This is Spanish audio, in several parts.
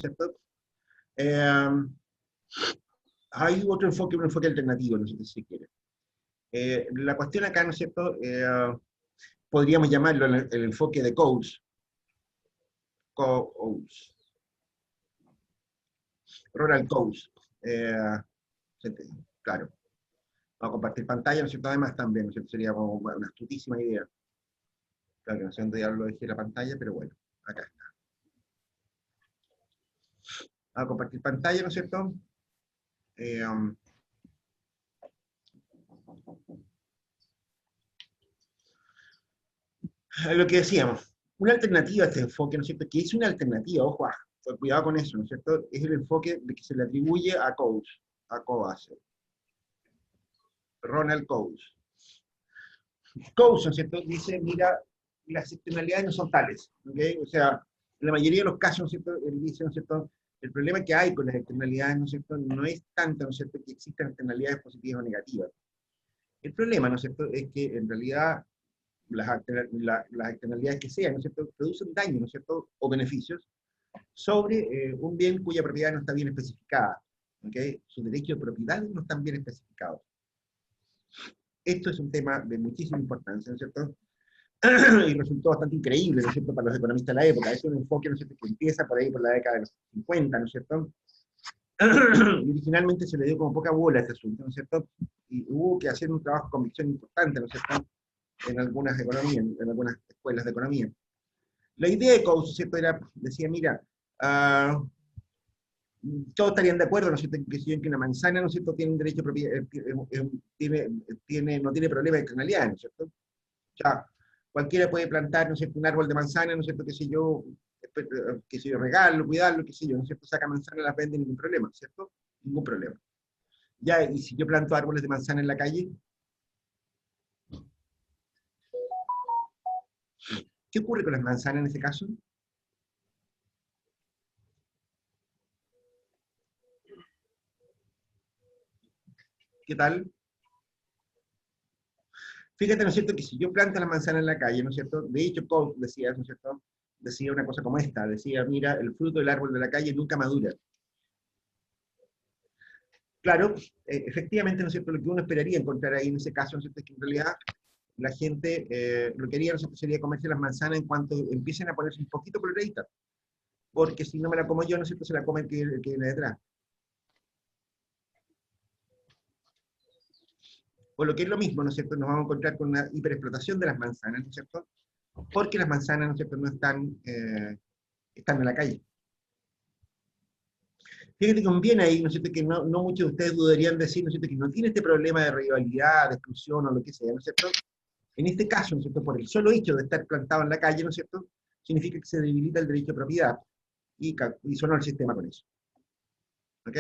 cierto? Eh, Hay otro enfoque, un enfoque alternativo, no sé si se quiere. La cuestión acá, ¿no es cierto? Podríamos llamarlo el enfoque de coach, rural coach. Eh, claro, vamos a compartir pantalla, ¿no es cierto? Además también, ¿no es cierto? Sería como una astutísima idea. Claro, no sé dónde diablo dejé la pantalla, pero bueno, acá está. Vamos a compartir pantalla, ¿no es cierto? Eh, um, lo que decíamos, una alternativa a este enfoque, ¿no es cierto? Que es una alternativa, ojo, cuidado con eso, ¿no es cierto? Es el enfoque de que se le atribuye a Coase, Ronald Coase. Coase, ¿no es cierto? Dice, mira, las externalidades no son tales, ¿ok? O sea, en la mayoría de los casos, ¿no es cierto? Él dice, ¿no es cierto? El problema que hay con las externalidades, ¿no es cierto? No es tanto, ¿no es cierto?, que existan externalidades positivas o negativas. El problema, ¿no es cierto?, es que en realidad las externalidades que sean, ¿no es cierto?, producen daño, ¿no es cierto?, o beneficios sobre un bien cuya propiedad no está bien especificada. ¿Okay? Sus derechos de propiedad no están bien especificados. Esto es un tema de muchísima importancia, ¿no es cierto? Y resultó bastante increíble, ¿no es cierto?, para los economistas de la época. Es un enfoque, ¿no es cierto?, que empieza por ahí por la década de los 50, ¿no es cierto? Y originalmente se le dio como poca bola a este asunto, ¿no es cierto? Y hubo que hacer un trabajo de convicción importante, ¿no es cierto?, en algunas economías, en algunas escuelas de economía. La idea de Coase, ¿cierto?, decía, mira, todos estarían de acuerdo, ¿no es cierto?, que una manzana, ¿no es cierto?, tiene un derecho de propiedad, no tiene problema de externalidad, ¿no es cierto? O sea, cualquiera puede plantar, ¿no es cierto?, un árbol de manzana, ¿no es cierto?, qué sé yo, regarlo, cuidarlo, qué sé yo, ¿no es cierto?, saca manzana, las vende, ningún problema, ¿cierto? Ningún problema. Ya, y si yo planto árboles de manzana en la calle, ¿qué ocurre con las manzanas en ese caso? ¿Qué tal? Fíjate, ¿no es cierto?, que si yo planto la manzana en la calle, ¿no es cierto?, de hecho, Coase decía, ¿no es cierto?, decía una cosa como esta, decía, mira, el fruto del árbol de la calle nunca madura. Claro, efectivamente, ¿no es cierto?, lo que uno esperaría encontrar ahí en ese caso, ¿no es cierto?, es que en realidad la gente lo que haría, ¿no es cierto?, sería comerse las manzanas en cuanto empiecen a ponerse un poquito coloraditas, porque si no me la como yo, ¿no es cierto?, se la come el que viene detrás. O lo que es lo mismo, ¿no es cierto?, nos vamos a encontrar con una hiperexplotación de las manzanas, ¿no es cierto?, porque las manzanas, ¿no es cierto?, no están en la calle. Fíjate que conviene ahí, ¿no es cierto?, que no muchos de ustedes dudarían decir, ¿no es cierto?, que no tiene este problema de rivalidad, de exclusión o lo que sea, ¿no es cierto? En este caso, ¿no es cierto?, por el solo hecho de estar plantado en la calle, ¿no es cierto?, significa que se debilita el derecho de propiedad y sonó el sistema con eso. ¿Ok?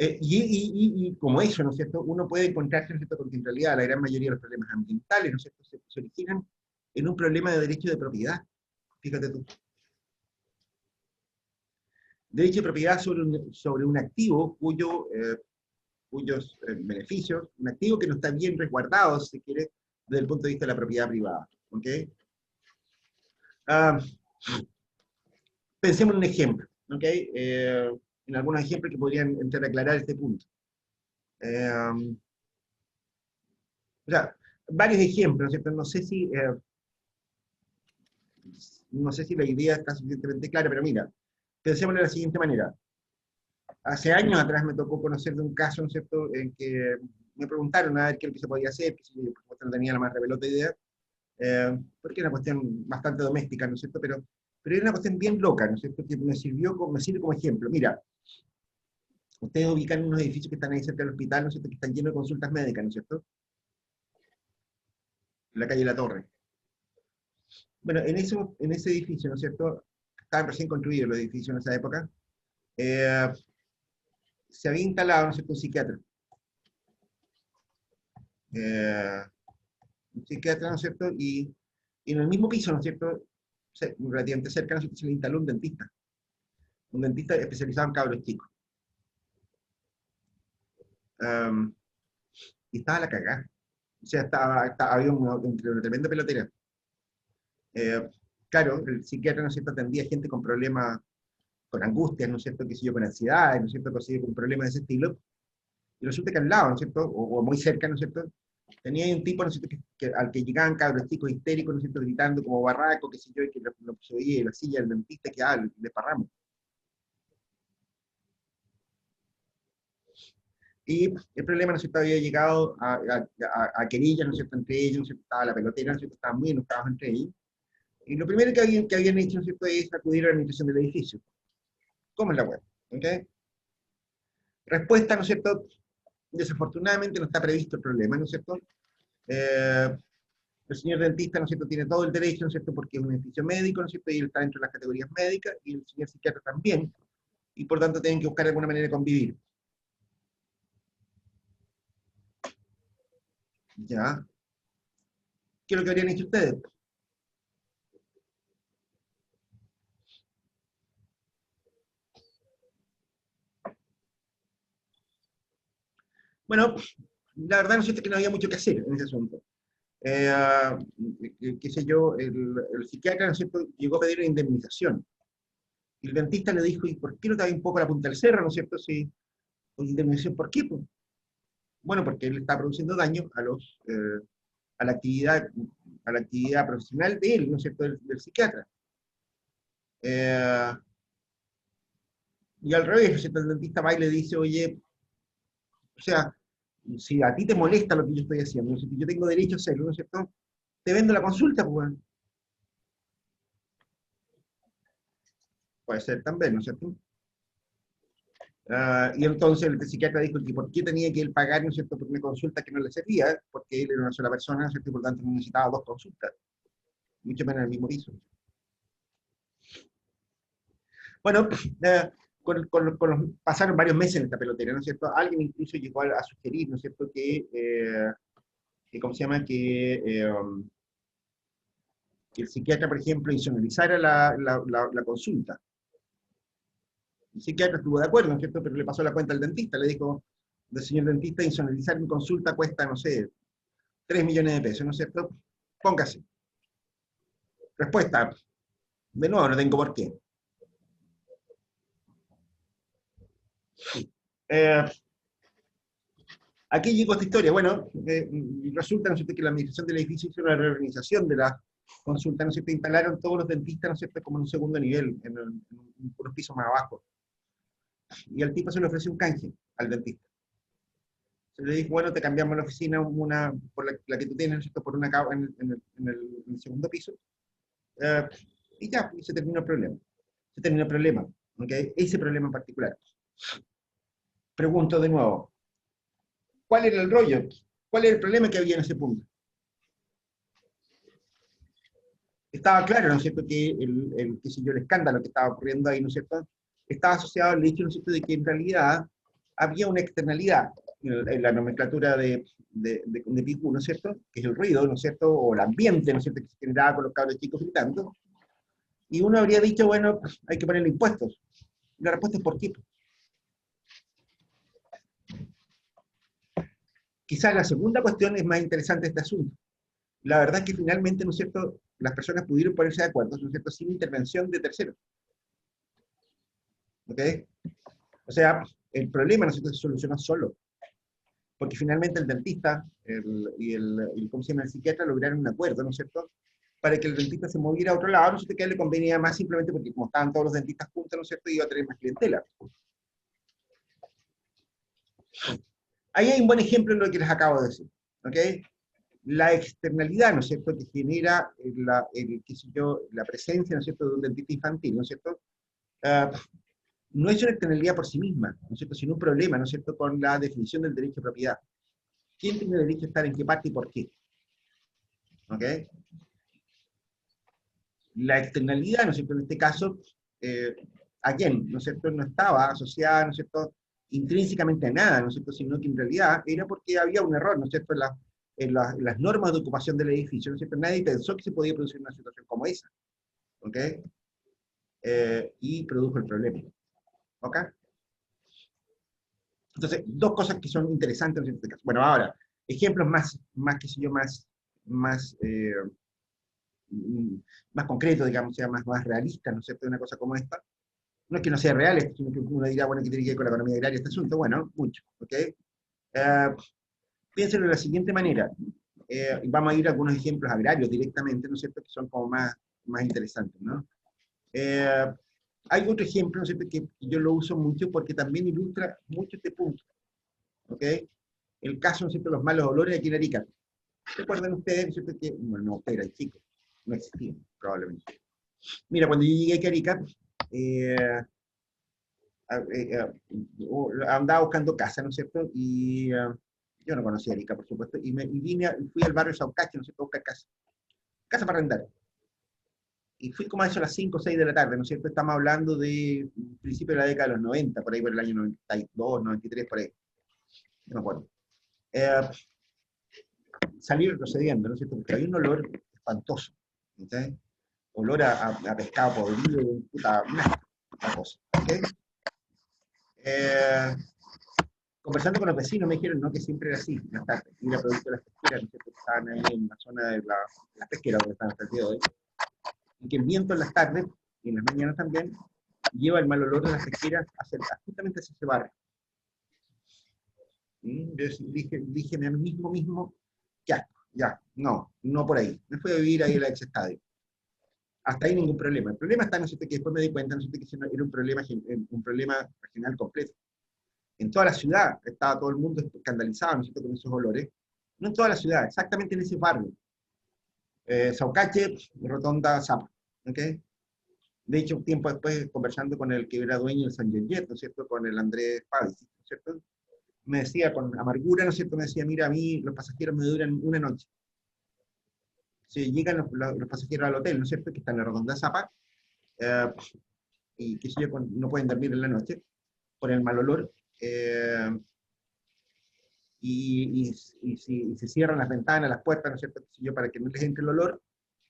Y como eso, ¿no es cierto?, uno puede encontrarse, ¿no es cierto?, con que en realidad la gran mayoría de los problemas ambientales, ¿no es cierto?, se originan en un problema de derecho de propiedad. Fíjate tú. Derecho de propiedad sobre un activo cuyos beneficios, un activo que no está bien resguardado, si se quiere, desde el punto de vista de la propiedad privada. ¿Ok? Ah, pensemos en un ejemplo. ¿Ok? En algunos ejemplos que podrían entrar a aclarar este punto. O sea, varios ejemplos, ¿no es cierto? No sé si la idea está suficientemente clara, pero mira, pensemos de la siguiente manera. Hace años atrás me tocó conocer de un caso, ¿no es cierto?, en que me preguntaron a ver qué es lo que se podía hacer, que si yo, por supuesto, no tenía la más rebelota idea, porque era una cuestión bastante doméstica, ¿no es cierto?, pero era una cuestión bien loca, ¿no es cierto?, que me sirve como ejemplo. Mira, ustedes ubican unos edificios que están ahí cerca del hospital, ¿no es cierto?, que están llenos de consultas médicas, ¿no es cierto?, en la calle La Torre. Bueno, en ese edificio, ¿no es cierto?, estaban recién construidos los edificios en esa época, eh, se había instalado, ¿no es cierto?, eh, un psiquiatra, ¿no es cierto?, y en el mismo piso, ¿no es cierto?, relativamente cerca, ¿no es cierto?, se le instaló un dentista especializado en cabros chicos. Um, y estaba la cagada. O sea, había una tremenda pelotera. Eh, claro, el psiquiatra, ¿no es cierto?, atendía gente con problemas, con angustias, ¿no es cierto?, qué sé yo, con ansiedad, ¿no es cierto?, con problemas de ese estilo, y resulta que al lado, ¿no es cierto?, o muy cerca, ¿no es cierto?, tenía un tipo, ¿no es cierto?, al que llegaban cabros chicos histéricos, ¿no es cierto?, gritando como barraco, qué sé yo, y que se oía en la silla del dentista que, le parramos. Y el problema, ¿no es cierto?, había llegado a querellas, ¿no es cierto?, entre ellos, ¿no es cierto?, estaba la pelotera, ¿no es cierto?, estaban muy enojados entre ellos. Y lo primero que habían hecho, ¿no es cierto?, es acudir a la administración del edificio. ¿Cómo es la web? ¿Okay? Respuesta, ¿no es cierto?, desafortunadamente no está previsto el problema, ¿no es cierto? Eh, el señor dentista, ¿no es cierto?, tiene todo el derecho, ¿no es cierto?, porque es un edificio médico, ¿no es cierto?, y él está dentro de las categorías médicas, y el señor psiquiatra también, y por tanto tienen que buscar alguna manera de convivir. ¿Ya? ¿Qué es lo que habrían hecho ustedes? Bueno, la verdad, ¿no es cierto?, que no había mucho que hacer en ese asunto. Eh, qué sé yo, el psiquiatra, ¿no es cierto?, llegó a pedir una indemnización. Y el dentista le dijo, ¿y por qué no te da un poco la punta del cerro, ¿no es cierto? Si, indemnización, ¿por qué? Pues, bueno, porque él está produciendo daño a la actividad, a la actividad profesional de él, ¿no es cierto?, del psiquiatra. Eh, y al revés, ¿no es cierto?, el dentista va y le dice, oye, o sea, si a ti te molesta lo que yo estoy haciendo, ¿no es cierto?, yo tengo derecho a hacerlo, ¿no es cierto?, te vendo la consulta, pues, bueno. Puede ser también, ¿no es cierto? Y entonces el psiquiatra dijo que por qué tenía que él pagar, ¿no es cierto?, por una consulta que no le servía, porque él era una sola persona, ¿no es cierto?, y por tanto no necesitaba dos consultas, mucho menos en el mismo piso. Bueno, pasaron varios meses en esta pelotera, ¿no es cierto? Alguien incluso llegó a sugerir, ¿no es cierto?, que ¿cómo se llama?, que el psiquiatra, por ejemplo, insonorizara la consulta. El psiquiatra estuvo de acuerdo, ¿no es cierto?, pero le pasó la cuenta al dentista, le dijo, del señor dentista, insonorizar mi consulta cuesta, no sé, 3 millones de pesos, ¿no es cierto? Póngase. Respuesta, de nuevo, no tengo por qué. Eh, Aquí llegó esta historia. Bueno, resulta, ¿no es cierto?, que la administración del edificio hizo una reorganización de la consulta, ¿no es cierto?, instalaron todos los dentistas, ¿no es cierto?, como en un segundo nivel, en unos pisos más abajo. Y al tipo se le ofreció un canje al dentista. Se le dijo, bueno, te cambiamos la oficina por la que tú tienes, ¿no es cierto?, por una en el segundo piso. Eh, y ya, y se terminó el problema. Se terminó el problema. ¿Okay? Ese problema en particular. Pregunto de nuevo, ¿cuál era el rollo? ¿Cuál era el problema que había en ese punto? Estaba claro, ¿no es cierto?, que qué sé yo, el escándalo que estaba ocurriendo ahí, ¿no es cierto?, estaba asociado al hecho, ¿no es cierto?, de que en realidad había una externalidad en la nomenclatura de PICU, ¿no es cierto?, que es el ruido, ¿no es cierto?, o el ambiente, ¿no es cierto?, que se generaba con los cabros chicos gritando, y uno habría dicho, bueno, hay que ponerle impuestos. Y la respuesta es ¿por qué? Quizás la segunda cuestión es más interesante de este asunto. La verdad es que finalmente, ¿no es cierto?, las personas pudieron ponerse de acuerdo, ¿no es cierto?, sin intervención de terceros. ¿Ok? O sea, el problema, ¿no es cierto?, se solucionó solo. Porque finalmente el dentista ¿cómo se llama?, el psiquiatra lograron un acuerdo, ¿no es cierto?, para que el dentista se moviera a otro lado, ¿no es cierto?, que a él le convenía más simplemente porque como estaban todos los dentistas juntos, ¿no es cierto?, iba a tener más clientela. Ahí hay un buen ejemplo en lo que les acabo de decir. ¿Ok? La externalidad, ¿no es cierto?, que genera qué sé yo, la presencia, ¿no es cierto?, de un dentista infantil, ¿no es cierto?, uh, no es una externalidad por sí misma, ¿no es cierto?, sino un problema, ¿no es cierto?, con la definición del derecho de propiedad. ¿Quién tiene derecho a estar en qué parte y por qué? ¿Ok? La externalidad, ¿no es cierto?, en este caso, eh, ¿a quién? ¿No es cierto?, no estaba asociada, ¿no es cierto?, intrínsecamente a nada, ¿no es cierto?, sino que en realidad era porque había un error, ¿no es cierto?, en las normas de ocupación del edificio, ¿no es cierto?, nadie pensó que se podía producir una situación como esa, ¿ok? Y produjo el problema, ¿ok? Entonces, dos cosas que son interesantes en este caso. Bueno, ahora, ejemplos más qué sé yo, más más concreto, digamos, sea más realista, ¿no es cierto?, de una cosa como esta. No es que no sea real, sino que uno dirá, bueno, ¿qué tiene que ver con la economía agraria este asunto? Bueno, mucho, ¿ok? Piénsenlo de la siguiente manera. Vamos a ir a algunos ejemplos agrarios directamente, ¿no es cierto?, que son como más interesantes, ¿no? Hay otro ejemplo, ¿no es cierto?, que yo lo uso mucho porque también ilustra mucho este punto, ¿ok? El caso, ¿no es cierto?, de los malos olores aquí en Arica. ¿Recuerdan ustedes, ¿no es cierto?, que, bueno, no, ustedes eran chicos, no existían, probablemente. Mira, cuando yo llegué a Arica, andaba buscando casa, ¿no es cierto?, y yo no conocía Arica, por supuesto, y fui al barrio Saucache, ¿no es cierto?, a buscar casa para arrendar. Y fui como a eso a las 5 o 6 de la tarde, ¿no es cierto? Estamos hablando de principio de la década de los 90, por ahí por el año 92, 93, por ahí, no me acuerdo. Salí retrocediendo, ¿no es cierto? Porque había un olor espantoso, ¿okay? Olor a pescado podrido, puta, una cosa, ¿ok? Conversando con los vecinos me dijeron, no, que siempre era así, más tarde, y era producto de las pesqueras, ¿no es cierto?, que estaban ahí en la zona de las pesqueras donde están hasta el día de hoy, y que el viento en las tardes, y en las mañanas también, lleva el mal olor de las pesqueras justamente hacia ese barrio. Dije a mí mismo, ya, no por ahí. Me fui a vivir ahí al ex estadio. Hasta ahí ningún problema. El problema está, ¿no es cierto?, que después me di cuenta, ¿no es cierto?, que era un problema regional completo. En toda la ciudad estaba todo el mundo escandalizado, ¿no es cierto?, con esos olores. No en toda la ciudad, exactamente en ese barrio. Saucache, Rotonda, Zapa. ¿Okay? De hecho, un tiempo después, conversando con el que era dueño del San Jet, ¿no es cierto?, con el Andrés Pavis, ¿no es cierto?, me decía con amargura, ¿no es cierto?, me decía, mira, a mí los pasajeros me duran una noche. Si llegan los pasajeros al hotel, ¿no es cierto?, que está en la Rotonda de Zapa, y que si no pueden dormir en la noche por el mal olor, y si se cierran las ventanas, las puertas, ¿no es cierto?, para que no les entre el olor,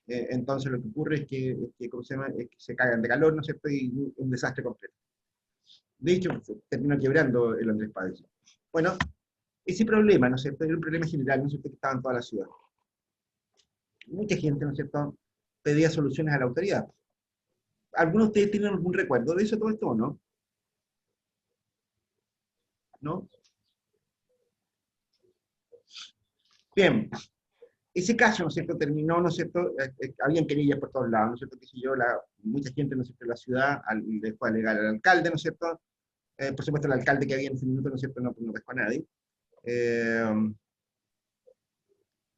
entonces lo que ocurre es que, ¿cómo se llama?, es que se cagan de calor, ¿no es cierto?, y un desastre completo. De hecho, se terminó quebrando el Andrés Páez. Bueno, ese problema, ¿no es cierto?, era un problema general, ¿no es cierto?, que estaba en toda la ciudad. Mucha gente, ¿no es cierto?, pedía soluciones a la autoridad. ¿Algunos de ustedes tienen algún recuerdo de eso, todo esto, o no? ¿No? Bien, ese caso, ¿no es cierto?, terminó, ¿no es cierto?, habían querellas por todos lados, ¿no es cierto?, que si yo, mucha gente, ¿no es cierto?, de la ciudad le fue a alegar al alcalde, ¿no es cierto?, por supuesto el alcalde que había en ese minuto, ¿no es cierto?, no pescó a nadie,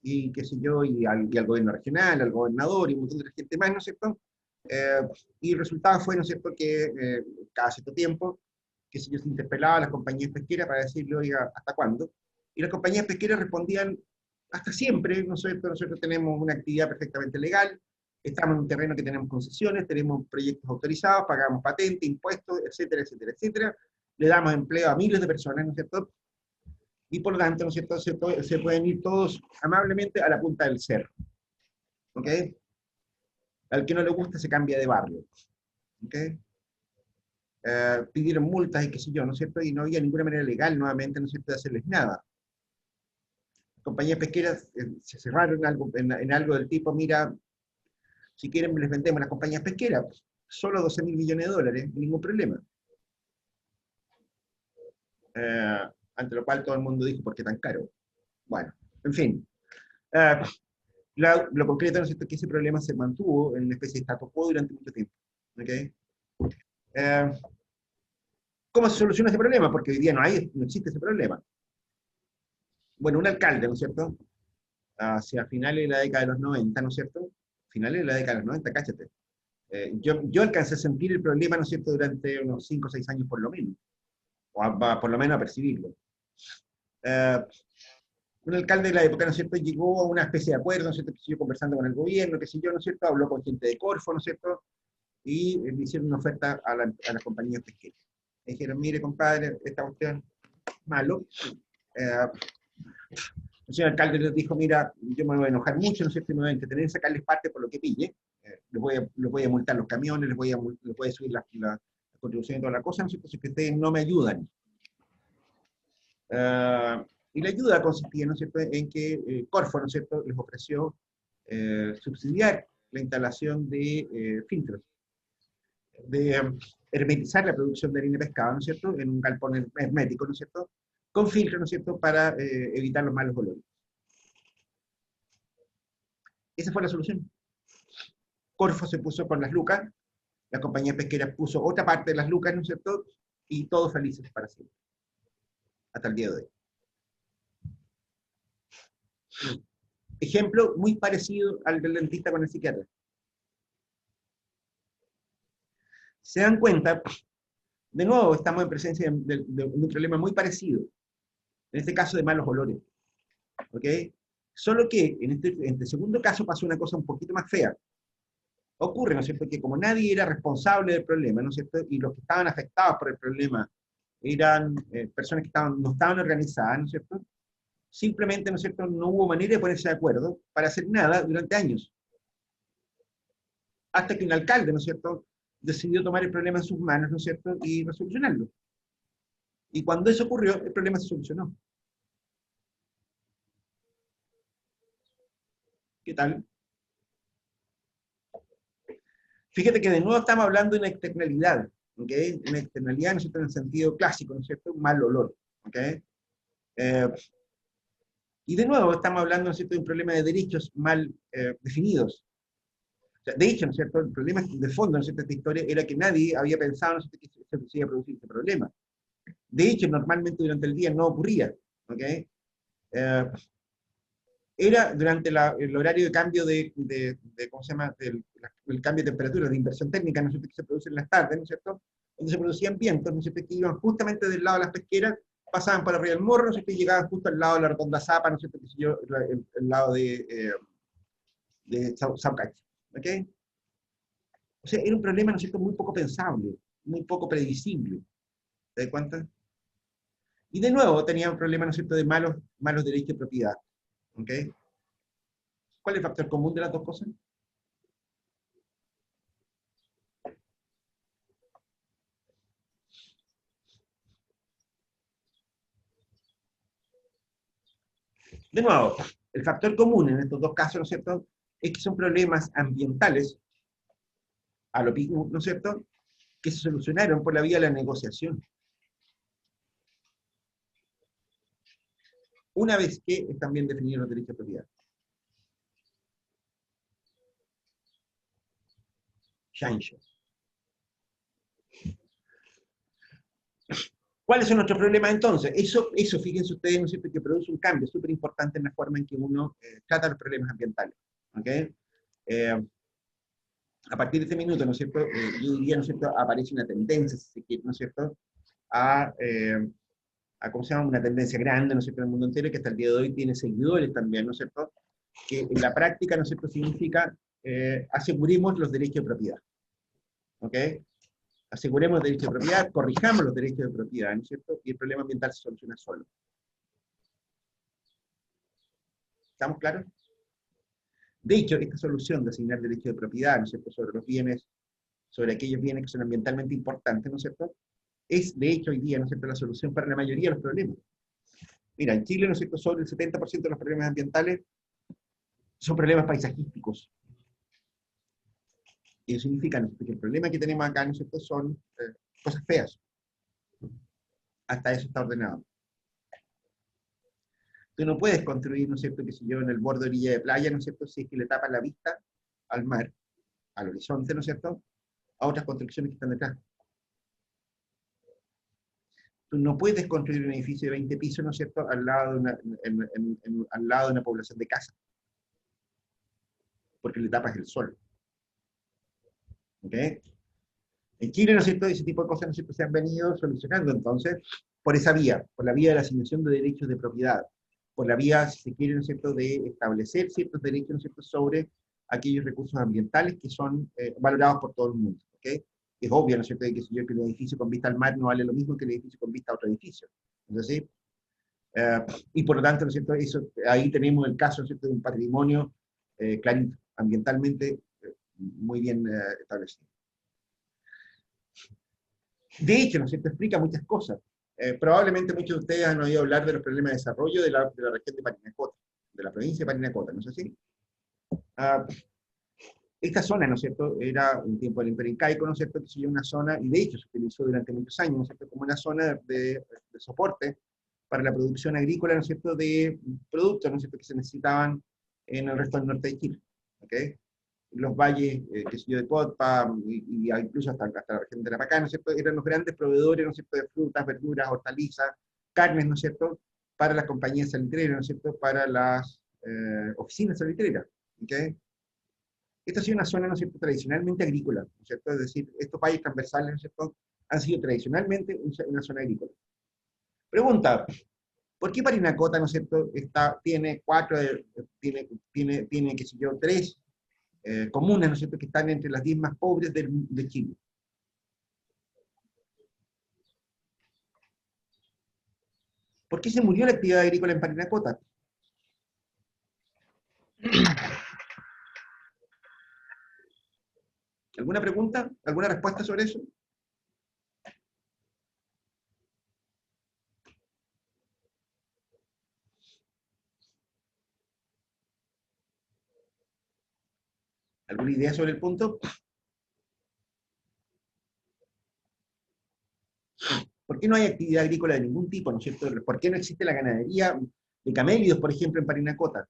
y qué sé yo, y al gobierno regional, al gobernador, y un montón de gente más, ¿no es cierto?, y el resultado fue, ¿no es cierto?, que cada cierto tiempo, que si yo se interpelaba a las compañías pesqueras para decirle, oiga, ¿hasta cuándo? Y las compañías pesqueras respondían, hasta siempre, nosotros tenemos una actividad perfectamente legal, estamos en un terreno que tenemos concesiones, tenemos proyectos autorizados, pagamos patente, impuestos, etcétera, etcétera, etcétera, le damos empleo a miles de personas, ¿no es cierto?, y por lo tanto, ¿no es cierto?, se pueden ir todos amablemente a la punta del cerro, ¿ok? Al que no le gusta se cambia de barrio, ¿ok? Pidieron multas y qué sé yo, ¿no es cierto?, y no había ninguna manera legal nuevamente, ¿no es cierto?, de hacerles nada. Compañías pesqueras se cerraron en algo del tipo, mira, si quieren les vendemos las compañías pesqueras, solo 12.000 millones de dólares, ningún problema. Ante lo cual todo el mundo dijo, ¿por qué tan caro? Bueno, en fin. Lo concreto, ¿no es cierto?, que ese problema se mantuvo en una especie de status quo durante mucho tiempo. ¿Okay? ¿Cómo se soluciona ese problema? Porque hoy día no existe ese problema. Bueno, un alcalde, ¿no es cierto?, hacia finales de la década de los 90, ¿no es cierto?, finales de la década de los 90, cáchate. Yo alcancé a sentir el problema, ¿no es cierto?, durante unos 5 o 6 años por lo menos, o por lo menos a percibirlo. Un alcalde de la época, ¿no es cierto?, llegó a una especie de acuerdo, ¿no es cierto?, que siguió conversando con el gobierno, qué sé yo, ¿no es cierto?, habló con gente de Corfo, ¿no es cierto?, y le hicieron una oferta a las compañías pesqueras. Le dijeron, mire, compadre, esta cuestión malo. El señor alcalde les dijo, mira, yo me voy a enojar mucho, ¿no es cierto?, y me voy a entretener en sacarles parte por lo que pille. Les voy a multar los camiones, les voy a subir la contribución y toda la cosa, ¿no es cierto?, si que ustedes no me ayudan. Y la ayuda consistía, ¿no es cierto?, en que Corfo, ¿no es cierto?, les ofreció subsidiar la instalación de filtros, de hermetizar la producción de harina de pescado, ¿no es cierto?, en un galpón hermético, ¿no es cierto?, con filtros, ¿no es cierto?, para evitar los malos olores. Esa fue la solución. Corfo se puso con las lucas, la compañía pesquera puso otra parte de las lucas, ¿no es cierto?, y todos felices para siempre, hasta el día de hoy. Ejemplo muy parecido al del dentista con el psiquiatra. Se dan cuenta, de nuevo estamos en presencia de un problema muy parecido, en este caso de malos olores, ¿ok? Solo que en este segundo caso pasó una cosa un poquito más fea. Ocurre, ¿no es cierto?, que como nadie era responsable del problema, ¿no es cierto?, y los que estaban afectados por el problema eran personas que no estaban organizadas, ¿no es cierto?, simplemente, ¿no es cierto?, no hubo manera de ponerse de acuerdo para hacer nada durante años. Hasta que un alcalde, ¿no es cierto?, decidió tomar el problema en sus manos, ¿no es cierto?, y resolucionarlo. Y cuando eso ocurrió, el problema se solucionó. ¿Qué tal? Fíjate que de nuevo estamos hablando de una externalidad, ¿ok? Una externalidad, ¿no es cierto?, en el sentido clásico, ¿no es cierto?, un mal olor, ¿ok? Y de nuevo estamos hablando, ¿no es cierto?, de un problema de derechos mal definidos. O sea, de hecho, ¿no es cierto?, el problema de fondo, ¿no es cierto?, esta historia era que nadie había pensado, ¿no es cierto?, que se iba a producir este problema. De hecho, normalmente durante el día no ocurría, ¿ok? Era durante el horario de cambio ¿cómo se llama?, el cambio de temperatura, de inversión térmica, ¿no es cierto?, que se produce en las tardes, ¿no es cierto?, donde se producían vientos, ¿no es cierto?, que iban justamente del lado de las pesqueras, pasaban por arriba del morro, ¿no es cierto?, y llegaban justo al lado de la rotonda Zapa, ¿no es cierto?, el lado de Saucache, ¿ok? O sea, era un problema, ¿no es cierto?, muy poco pensable, muy poco predecible, ¿te das cuenta? Y de nuevo tenía un problema, ¿no es cierto?, de malos derechos de propiedad, ¿ok? ¿Cuál es el factor común de las dos cosas? De nuevo, el factor común en estos dos casos, ¿no es cierto?, es que son problemas ambientales, a lo mismo, ¿no es cierto?, que se solucionaron por la vía de la negociación. Una vez que están bien definidos los derechos de propiedad. Chancho. ¿Cuáles son nuestros problemas entonces? Eso fíjense ustedes, ¿no es cierto?, que produce un cambio súper importante en la forma en que uno trata los problemas ambientales. ¿Ok? A partir de este minuto, ¿no es cierto?, yo diría, ¿no es cierto?, aparece una tendencia, si se quiere, ¿no es cierto?, ¿cómo se llama?, una tendencia grande, ¿no es cierto?, en el mundo entero, que hasta el día de hoy tiene seguidores también, ¿no es cierto?, que en la práctica, ¿no es cierto?, significa aseguremos los derechos de propiedad. ¿Ok? Aseguremos los derechos de propiedad, corrijamos los derechos de propiedad, ¿no es cierto?, y el problema ambiental se soluciona solo. ¿Estamos claros? De hecho, esta solución de asignar derechos de propiedad, ¿no es cierto?, sobre los bienes, sobre aquellos bienes que son ambientalmente importantes, ¿no es cierto?, es, de hecho, hoy día, ¿no es cierto?, la solución para la mayoría de los problemas. Mira, en Chile, ¿no es cierto?, sobre el 70% de los problemas ambientales son problemas paisajísticos. Y eso significa, ¿no es cierto?, que el problema que tenemos acá, ¿no es cierto?, son cosas feas. Hasta eso está ordenado. Tú no puedes construir, ¿no es cierto?, que si yo en el borde de orilla de playa, ¿no es cierto?, si es que le tapas la vista al mar, al horizonte, ¿no es cierto?, a otras construcciones que están detrás. Tú no puedes construir un edificio de 20 pisos, ¿no es cierto?, al lado al lado de una población de casas, porque le tapas el sol. ¿Ok? En Chile, ¿no es cierto?, ese tipo de cosas, ¿no es cierto?, se han venido solucionando, entonces, por esa vía, por la vía de la asignación de derechos de propiedad, por la vía, si se quiere, ¿no es cierto?, de establecer ciertos derechos, ¿no es cierto?, sobre aquellos recursos ambientales que son valorados por todo el mundo. ¿Ok? Es obvio, ¿no es cierto?, que si yo que el edificio con vista al mar no vale lo mismo que el edificio con vista a otro edificio. Entonces, y por lo tanto, ¿no es cierto?, ahí tenemos el caso, ¿no es cierto?, de un patrimonio clarito, ambientalmente muy bien establecido. De hecho, ¿no es cierto?, explica muchas cosas. Probablemente muchos de ustedes han oído hablar de los problemas de desarrollo de la región de Parinacota, de la provincia de Parinacota, ¿no es así? Esta zona, ¿no es cierto?, era un tiempo del Imperio Incaico, ¿no es cierto?, que sería una zona, y de hecho se utilizó durante muchos años, ¿no es cierto?, como una zona de soporte para la producción agrícola, ¿no es cierto?, de productos, ¿no es cierto?, que se necesitaban en el resto del norte de Chile, ¿ok? Los valles, qué sé yo, de Cotpa, y incluso hasta la región de Tarapacá, ¿no es cierto?, eran los grandes proveedores, ¿no es cierto?, de frutas, verduras, hortalizas, carnes, ¿no es cierto?, para las compañías salitreras, ¿no es cierto?, para las oficinas salitreras, ¿ok? Esta ha sido una zona, ¿no es cierto?, tradicionalmente agrícola, ¿no es cierto?, es decir, estos valles transversales, ¿no es cierto?, han sido tradicionalmente una zona agrícola. Pregunta, ¿por qué Parinacota, ¿no es cierto?, tiene qué sé yo, tres comunas, ¿no es cierto?, que están entre las 10 más pobres de Chile? ¿Por qué se murió la actividad agrícola en Parinacota? ¿Alguna pregunta? ¿Alguna respuesta sobre eso? ¿Alguna idea sobre el punto? ¿Por qué no hay actividad agrícola de ningún tipo, ¿no es cierto? ¿Por qué no existe la ganadería de camélidos, por ejemplo, en Parinacota?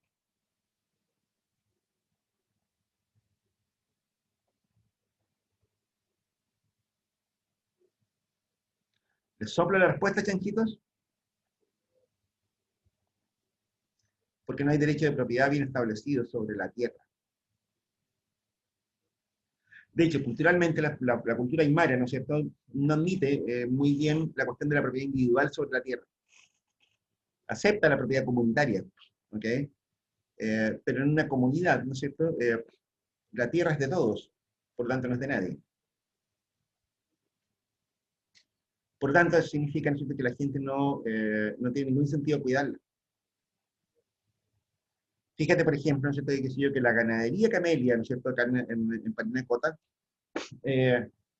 ¿Les sopla la respuesta, chanchitos? Porque no hay derecho de propiedad bien establecido sobre la tierra. De hecho, culturalmente la cultura aymara, ¿no es cierto?, no admite muy bien la cuestión de la propiedad individual sobre la tierra. Acepta la propiedad comunitaria, ¿ok? Pero en una comunidad, ¿no es cierto?, la tierra es de todos, por lo tanto no es de nadie. Por lo tanto, eso significa, ¿no es cierto?, que la gente no tiene ningún sentido de cuidarla. Fíjate, por ejemplo, ¿no es cierto?, que la ganadería camelia, ¿no es cierto?, acá en Parinacota,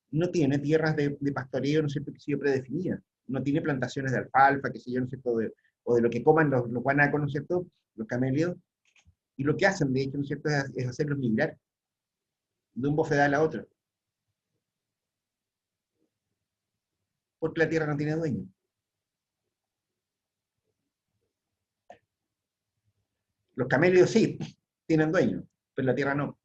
no tiene tierras de pastoreo, ¿no es cierto?, que sea predefinidas. No tiene plantaciones de alfalfa, que sé yo, ¿no es cierto?, o de lo que coman los guanacos, ¿no es cierto?, los camelios. Y lo que hacen, de hecho, ¿no es cierto?, es hacerlos migrar de un bofedal a otro, porque la tierra no tiene dueño. Los camelios sí, tienen dueño, pero la tierra no.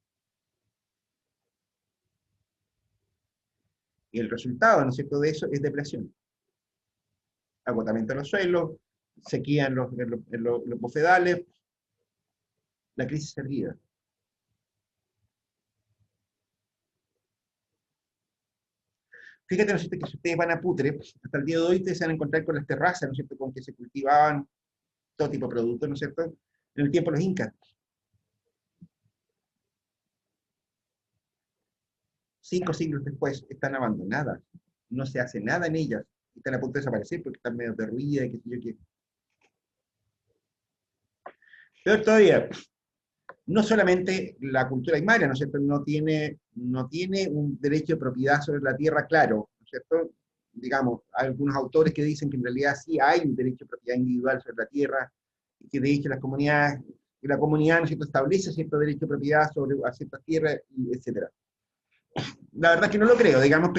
Y el resultado, ¿no es cierto?, de eso es depresión. Agotamiento de los suelos, sequía en los bofedales, la crisis servida. Fíjate, ¿no es cierto?, que si ustedes van a Putre, hasta el día de hoy ustedes se van a encontrar con las terrazas, ¿no es cierto?, con que se cultivaban todo tipo de productos, ¿no es cierto?, en el tiempo de los incas. 5 siglos después están abandonadas, no se hace nada en ellas, están a punto de desaparecer porque están medio derruidas y qué sé yo qué. Peor todavía, no solamente la cultura aymara, ¿no es cierto?, no tiene un derecho de propiedad sobre la tierra claro, ¿no es cierto? Digamos, hay algunos autores que dicen que en realidad sí hay un derecho de propiedad individual sobre la tierra, y que de hecho la comunidad, ¿no es cierto?, establece cierto derecho de propiedad sobre a ciertas tierras, etc. La verdad es que no lo creo, digamos,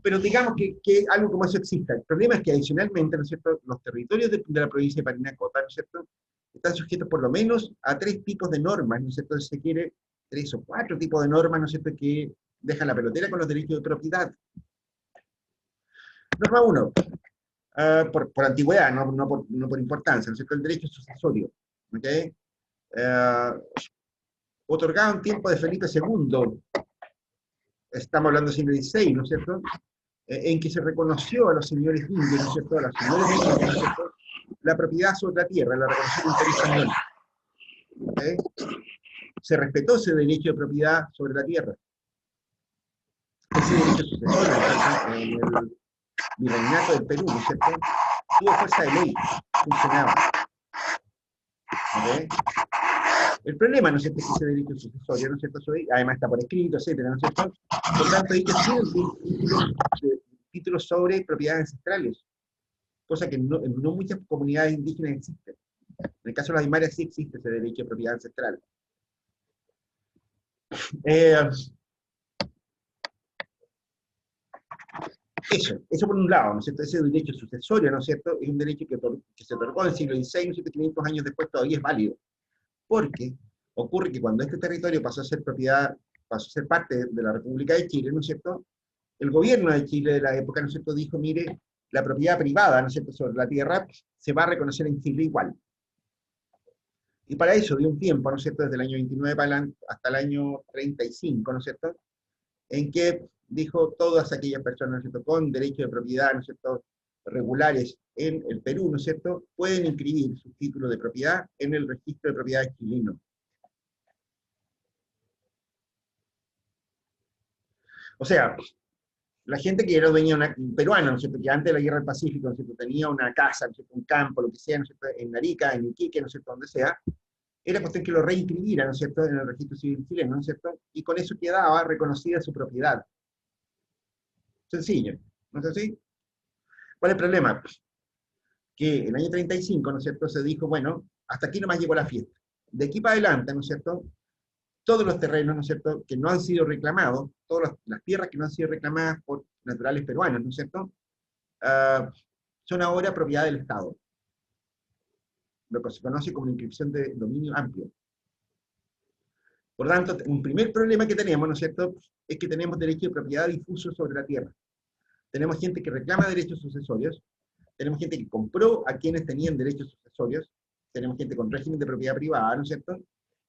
pero digamos que algo como eso exista. El problema es que adicionalmente, ¿no es cierto?, los territorios de la provincia de Parinacota, ¿no es cierto?, están sujetos por lo menos a 3 tipos de normas, ¿no es cierto?, si se quiere, 3 o 4 tipos de normas, ¿no es cierto?, que dejan la pelotera con los derechos de propiedad. Norma 1, por antigüedad, no por importancia, ¿no es cierto?, el derecho sucesorio, ¿ok? Otorgado en tiempo de Felipe II, estamos hablando del siglo XVI, ¿no es cierto?, en que se reconoció a los señores indios, ¿no es cierto?, a los señores indios, ¿no es cierto?, la propiedad sobre la tierra, la reconoció el Imperio Español. ¿Okay? Se respetó ese derecho de propiedad sobre la tierra. Ese derecho sucesorio, ¿no es cierto?, en el virreinato del Perú, ¿no es cierto?, tuvo fuerza de ley, funcionaba. ¿Okay? El problema, ¿no es cierto?, es que ese derecho sucesorio, ¿no es cierto?, además está por escrito, etcétera, ¿no es cierto?, por tanto ellos tienen títulos sobre propiedades ancestrales, cosa que no muchas comunidades indígenas existen. En el caso de los aymaras sí existe ese derecho de propiedad ancestral. Eh, eso por un lado, ¿no es cierto? Ese derecho sucesorio, ¿no es cierto? Es un derecho que se otorgó en el siglo XVI, ¿no es cierto? 500 años después todavía es válido. Porque ocurre que cuando este territorio pasó a ser propiedad, pasó a ser parte de la República de Chile, ¿no es cierto? El gobierno de Chile de la época, ¿no es cierto?, dijo, mire, la propiedad privada, ¿no es cierto?, sobre la tierra se va a reconocer en Chile igual. Y para eso dio un tiempo, ¿no es cierto?, desde el año 29 para adelante hasta el año 35, ¿no es cierto?, en que dijo todas aquellas personas, ¿no es cierto?, con derecho de propiedad, ¿no es cierto?, regulares en el Perú, ¿no es cierto?, pueden inscribir su título de propiedad en el registro de propiedades chileno. O sea, la gente que era dueña de una, peruana, ¿no es cierto?, que antes de la Guerra del Pacífico, ¿no es cierto?, tenía una casa, ¿no es cierto?, un campo, lo que sea, ¿no es cierto?, en Arica, en Iquique, ¿no es cierto?, donde sea, era cuestión que lo reinscribiera, ¿no es cierto?, en el registro civil chileno, ¿no es cierto?, y con eso quedaba reconocida su propiedad. Sencillo, ¿no es así? ¿Cuál es el problema? Que en el año 35, ¿no es cierto?, se dijo, bueno, hasta aquí nomás llegó la fiesta. De aquí para adelante, ¿no es cierto?, todos los terrenos, ¿no es cierto?, que no han sido reclamados, todas las tierras que no han sido reclamadas por naturales peruanos, ¿no es cierto?, uh, son ahora propiedad del Estado, lo que se conoce como una inscripción de dominio amplio. Por lo tanto, un primer problema que tenemos, ¿no es cierto?, es que tenemos derecho de propiedad difuso sobre la tierra. Tenemos gente que reclama derechos sucesorios, tenemos gente que compró a quienes tenían derechos sucesorios, tenemos gente con régimen de propiedad privada, ¿no es cierto?,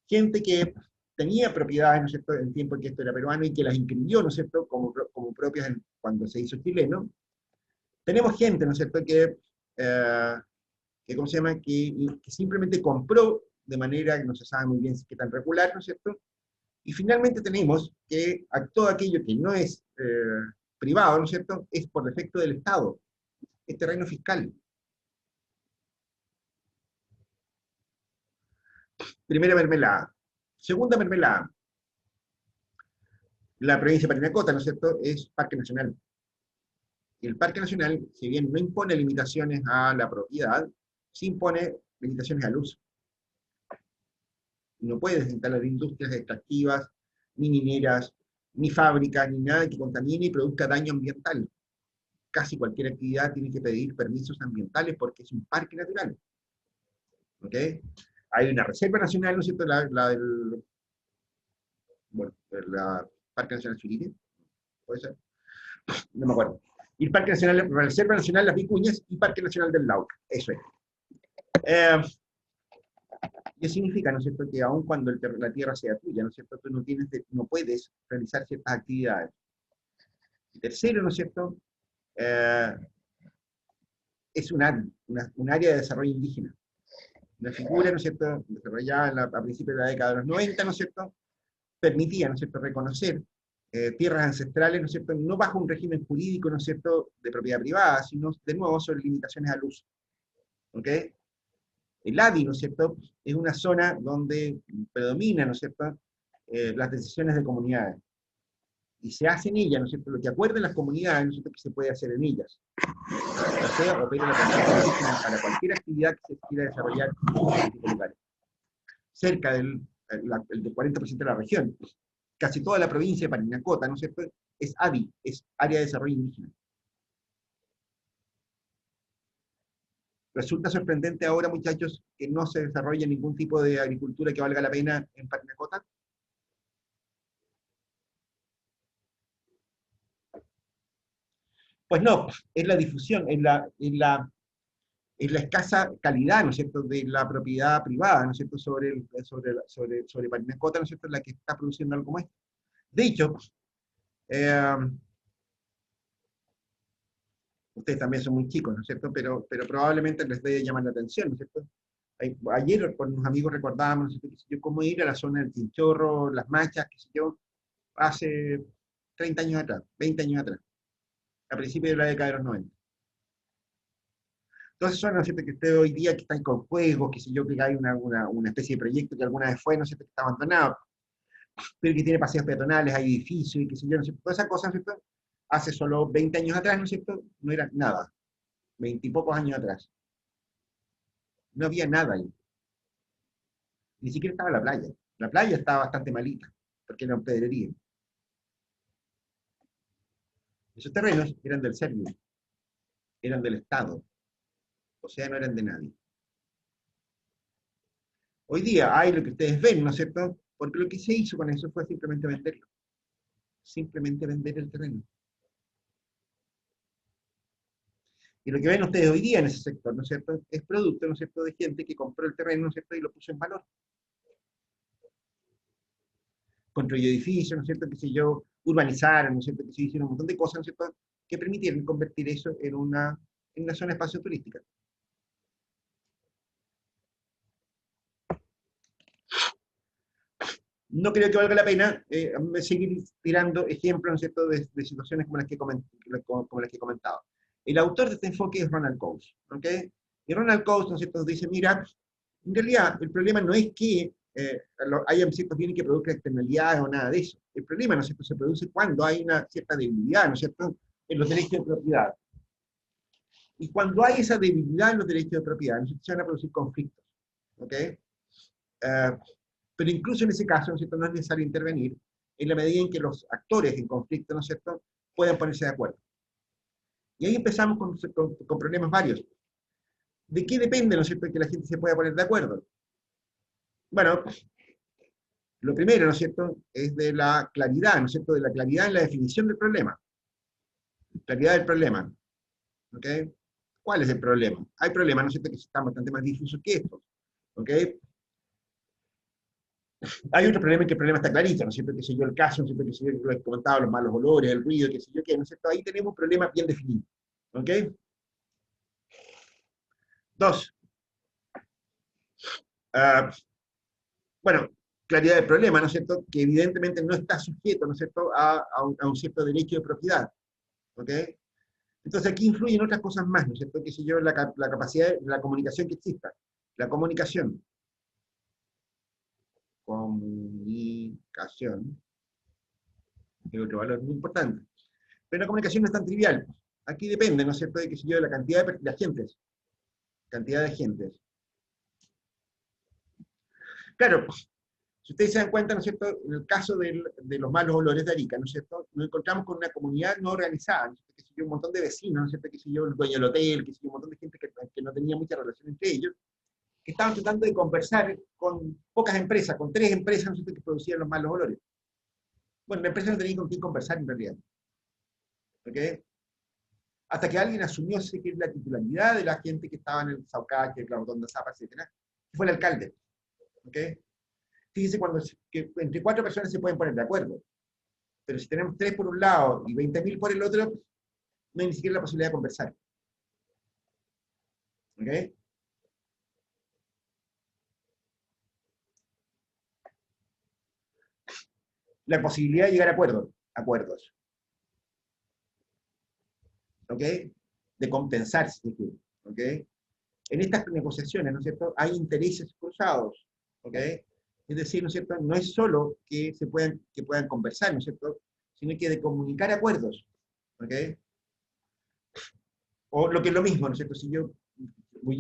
gente que tenía propiedades, ¿no es cierto?, en tiempo en que esto era peruano y que las inscribió, ¿no es cierto?, como propias cuando se hizo chileno. Tenemos gente, ¿no es cierto?, ¿cómo se llama?, que simplemente compró de manera que no se sabe muy bien si qué tan regular, ¿no es cierto?, y finalmente tenemos que todo aquello que no es privado, ¿no es cierto?, es por defecto del Estado, es terreno fiscal. Primera mermelada. Segunda mermelada. La provincia de Parinacota, ¿no es cierto?, es parque nacional. Y el parque nacional, si bien no impone limitaciones a la propiedad, sí impone limitaciones al uso. No puedes instalar industrias extractivas, ni mineras, ni fábricas, ni nada que contamine y produzca daño ambiental. Casi cualquier actividad tiene que pedir permisos ambientales porque es un parque natural. ¿Ok? Hay una reserva nacional, ¿no es cierto?, bueno, la Parque Nacional Chiriquí, puede ser, no me acuerdo. Y el Parque Nacional, la Reserva Nacional Las Vicuñas y Parque Nacional del Lauca, eso es. Eh, ¿Qué significa, no es cierto?, que aun cuando la tierra sea tuya, ¿no es cierto?, tú no puedes realizar ciertas actividades. Y tercero, ¿no es cierto?, eh, es un área de desarrollo indígena. Una figura, ¿no es cierto?, desarrollada a principios de la década de los 90, ¿no es cierto?, permitía, ¿no es cierto?, reconocer tierras ancestrales, ¿no es cierto?, no bajo un régimen jurídico, ¿no es cierto?, de propiedad privada, sino de nuevo sobre limitaciones al uso. ¿Ok? El ADI, ¿no es cierto?, es una zona donde predomina, ¿no es cierto?, las decisiones de comunidades. Y se hace en ellas, ¿no es cierto?, lo que acuerden las comunidades, ¿no es cierto?, que se puede hacer en ellas. O sea, opera la constitución para cualquier actividad que se quiera desarrollar en los lugares. Cerca del 40% de la región. Casi toda la provincia de Parinacota, ¿no es cierto?, es ADI, es Área de Desarrollo Indígena. Resulta sorprendente ahora, muchachos, que no se desarrolle ningún tipo de agricultura que valga la pena en Parinacota. Pues no, es la difusión, es la escasa calidad, ¿no es cierto?, de la propiedad privada, ¿no es cierto?, sobre Parinacota, ¿no es cierto?, la que está produciendo algo como esto. De hecho, eh, ustedes también son muy chicos, ¿no es cierto?, pero probablemente les debe llamar la atención, ¿no es cierto? Ayer con unos amigos recordábamos, ¿no es cierto?, cómo ir a la zona del Chinchorro, Las Machas, qué sé yo, hace 30 años atrás, 20 años atrás, a principios de la década de los 90. Entonces son, ¿no es cierto?, que usted hoy día que están con juegos, qué sé yo, que hay una especie de proyecto que alguna vez fue, ¿no es cierto?, que está abandonado, pero que tiene paseos peatonales, hay edificios y qué sé yo, ¿no es cierto?, todas esas cosas, ¿no es cierto?, hace solo 20 años atrás, ¿no es cierto?, no era nada, 20 y pocos años atrás. No había nada ahí. Ni siquiera estaba la playa. La playa estaba bastante malita. porque eran pedrería. Esos terrenos eran del Servius, eran del Estado, o sea, no eran de nadie. Hoy día hay lo que ustedes ven, ¿no es cierto? Porque lo que se hizo con eso fue simplemente venderlo. Simplemente vender el terreno. Y lo que ven ustedes hoy día en ese sector, ¿no es cierto? Es producto, ¿no es cierto?, de gente que compró el terreno, ¿no es cierto?, y lo puso en valor. Construyó edificios, ¿no es cierto?, que sé yo, urbanizaron, ¿no es cierto?, que se hicieron un montón de cosas, ¿no es cierto?, que permitieron convertir eso en una zona de espacio turística. No creo que valga la pena seguir tirando ejemplos, ¿no es cierto?, de situaciones como las que he comentado. El autor de este enfoque es Ronald Coase, ¿ok? Y Ronald Coase, ¿no es cierto?, dice, mira, en realidad el problema no es que haya ciertos bienes que produzcan externalidades o nada de eso. El problema, ¿no es cierto?, se produce cuando hay una cierta debilidad, ¿no es cierto?, en los derechos de propiedad. Y cuando hay esa debilidad en los derechos de propiedad, ¿no es cierto?, se van a producir conflictos, ¿ok? Pero incluso en ese caso, ¿no es cierto?, no es necesario intervenir en la medida en que los actores en conflicto, ¿no es cierto?, puedan ponerse de acuerdo. Y ahí empezamos con problemas varios. ¿De qué depende, ¿no es cierto?, que la gente se pueda poner de acuerdo? Bueno, lo primero, ¿no es cierto?, es de la claridad, ¿no es cierto?, de la claridad en la definición del problema. Claridad del problema. ¿Ok? ¿Cuál es el problema? Hay problemas, ¿no es cierto?, que están bastante más difusos que estos. ¿Ok? Hay otro problema en que el problema está clarito, ¿no es cierto? Que sé yo, el caso, ¿no es cierto? Que sé yo, lo he comentado, los malos olores, el ruido, que sé yo, que, ¿no es cierto? Ahí tenemos un problema bien definido. ¿Ok? Dos, uh, bueno, claridad del problema, ¿no es cierto? Que evidentemente no está sujeto, ¿no es cierto?, a un cierto derecho de propiedad. ¿Ok? Entonces aquí influyen otras cosas más, ¿no es cierto? Que sé yo, la capacidad de la comunicación que exista. La comunicación. Comunicación es otro valor muy importante. Pero la comunicación no es tan trivial. Aquí depende, ¿no es cierto?, de que sé yo, de la cantidad de agentes. Cantidad de agentes. Claro, si ustedes se dan cuenta, ¿no es cierto?, en el caso de los malos olores de Arica, ¿no es cierto?, nos encontramos con una comunidad no organizada, ¿no es cierto?, que sé yo, un montón de vecinos, ¿no es cierto?, que sé yo, el dueño del hotel, que sé yo, un montón de gente que no tenía mucha relación entre ellos, que estaban tratando de conversar con pocas empresas, con 3 empresas, ¿no es cierto?, que producían los malos olores. Bueno, la empresa no tenía con quién conversar en realidad. ¿Ok? Hasta que alguien asumió que la titularidad de la gente que estaba en el Saucache, la Rotonda Zapa, etc., que fue el alcalde. ¿Ok? Fíjense que entre 4 personas se pueden poner de acuerdo, pero si tenemos 3 por un lado y 20.000 por el otro, no hay ni siquiera la posibilidad de conversar. ¿Ok? La posibilidad de llegar a acuerdos. ¿Ok? De compensar, si se quiere. ¿Ok? En estas negociaciones, ¿no es cierto?, hay intereses cruzados. ¿Ok? Es decir, ¿no es cierto?, no es solo que puedan conversar, ¿no es cierto?, sino que de comunicar acuerdos. ¿Ok? O lo que es lo mismo, ¿no es cierto?, si yo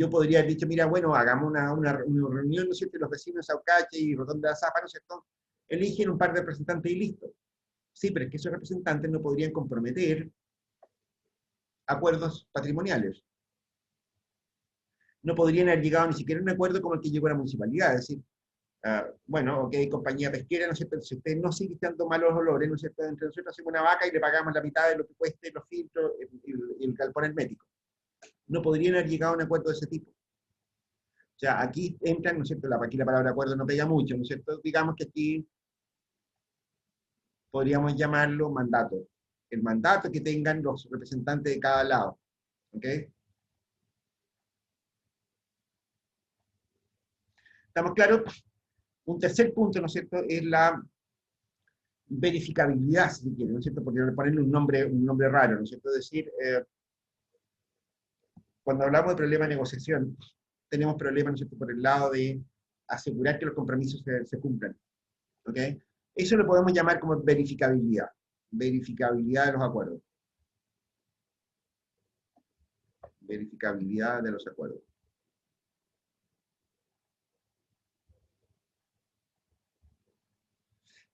podría haber dicho, mira, bueno, hagamos una reunión, ¿no es cierto?, los vecinos de Saucache y Rotonda de Azapa, ¿no es cierto?, eligen un par de representantes y listo. Sí, pero es que esos representantes no podrían comprometer acuerdos patrimoniales. No podrían haber llegado ni siquiera a un acuerdo como el que llegó a la municipalidad, es decir, bueno, ok, compañía pesquera, ¿no es cierto?, si usted no sigue dando malos olores, ¿no es cierto?, entre nosotros hacemos una vaca y le pagamos la mitad de lo que cueste los filtros y el galpón hermético. No podrían haber llegado a un acuerdo de ese tipo. O sea, aquí entran, ¿no es cierto?, aquí la palabra acuerdo no pega mucho, ¿no es cierto?, digamos que aquí podríamos llamarlo mandato. El mandato que tengan los representantes de cada lado. ¿Ok? ¿Estamos claros? Un tercer punto, ¿no es cierto?, es la verificabilidad, si se quiere, ¿no es cierto?, porque ponerle un nombre raro, ¿no es cierto?, es decir, cuando hablamos de problema de negociación, tenemos problemas, ¿no es cierto?, por el lado de asegurar que los compromisos se cumplan. ¿Ok? Eso lo podemos llamar como verificabilidad. Verificabilidad de los acuerdos. Verificabilidad de los acuerdos.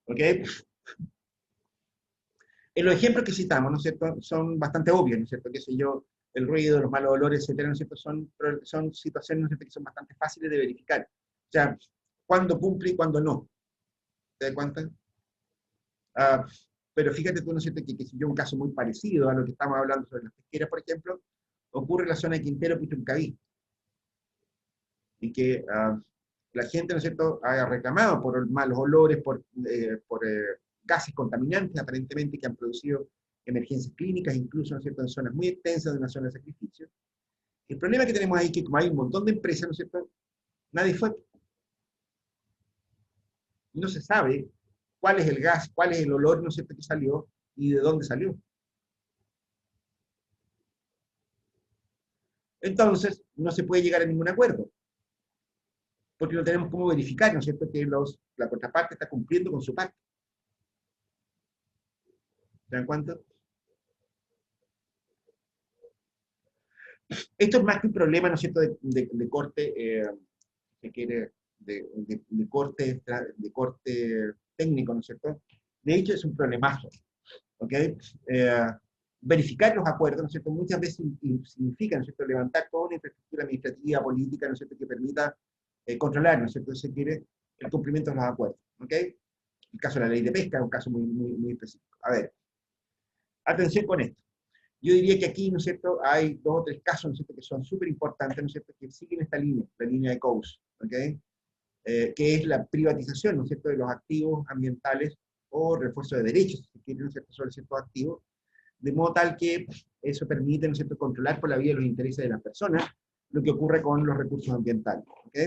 ¿Ok? Los ejemplos que citamos, ¿no es cierto?, son bastante obvios, ¿no es cierto?, qué sé yo, el ruido, los malos olores, etcétera, ¿no es cierto?, son situaciones, ¿no es cierto?, que son bastante fáciles de verificar. O sea, cuándo cumple y cuándo no. ¿Te das cuenta? Ah, pero fíjate tú, ¿no es cierto?, que si yo un caso muy parecido a lo que estamos hablando sobre las pesqueras, por ejemplo, ocurre en la zona de Quintero, Puchuncaví, y que la gente, ¿no es cierto?, ha reclamado por malos olores, por gases contaminantes, aparentemente, que han producido emergencias clínicas, incluso, ¿no es cierto?, en zonas muy extensas de una zona de sacrificio. El problema que tenemos ahí es que como hay un montón de empresas, ¿no es cierto?, nadie fue. No se sabe cuál es el gas, cuál es el olor, ¿no es cierto?, que salió y de dónde salió. Entonces, no se puede llegar a ningún acuerdo, porque no tenemos cómo verificar, ¿no es cierto?, que la contraparte está cumpliendo con su parte. ¿Se dan cuenta? Esto es más que un problema, ¿no es cierto?, de corte, se quiere, de corte técnico, ¿no es cierto? De hecho, es un problemazo, ¿ok? Verificar los acuerdos, ¿no es cierto?, muchas veces significa, ¿no es cierto?, levantar toda una infraestructura administrativa, política, ¿no es cierto?, que permita controlar, ¿no es cierto?, se quiere el cumplimiento de los acuerdos, ¿ok? El caso de la ley de pesca es un caso muy específico. A ver, atención con esto. Yo diría que aquí, ¿no es cierto?, hay dos o tres casos, ¿no es cierto?, que son súper importantes, ¿no es cierto?, que siguen esta línea, la línea de Coase, ¿ok? Que es la privatización, ¿no es cierto?, de los activos ambientales o refuerzo de derechos, si se quiere, ¿no es cierto?, sobre ciertos activos, de modo tal que eso permite, ¿no es cierto?, controlar por la vía de los intereses de las personas lo que ocurre con los recursos ambientales, ¿ok?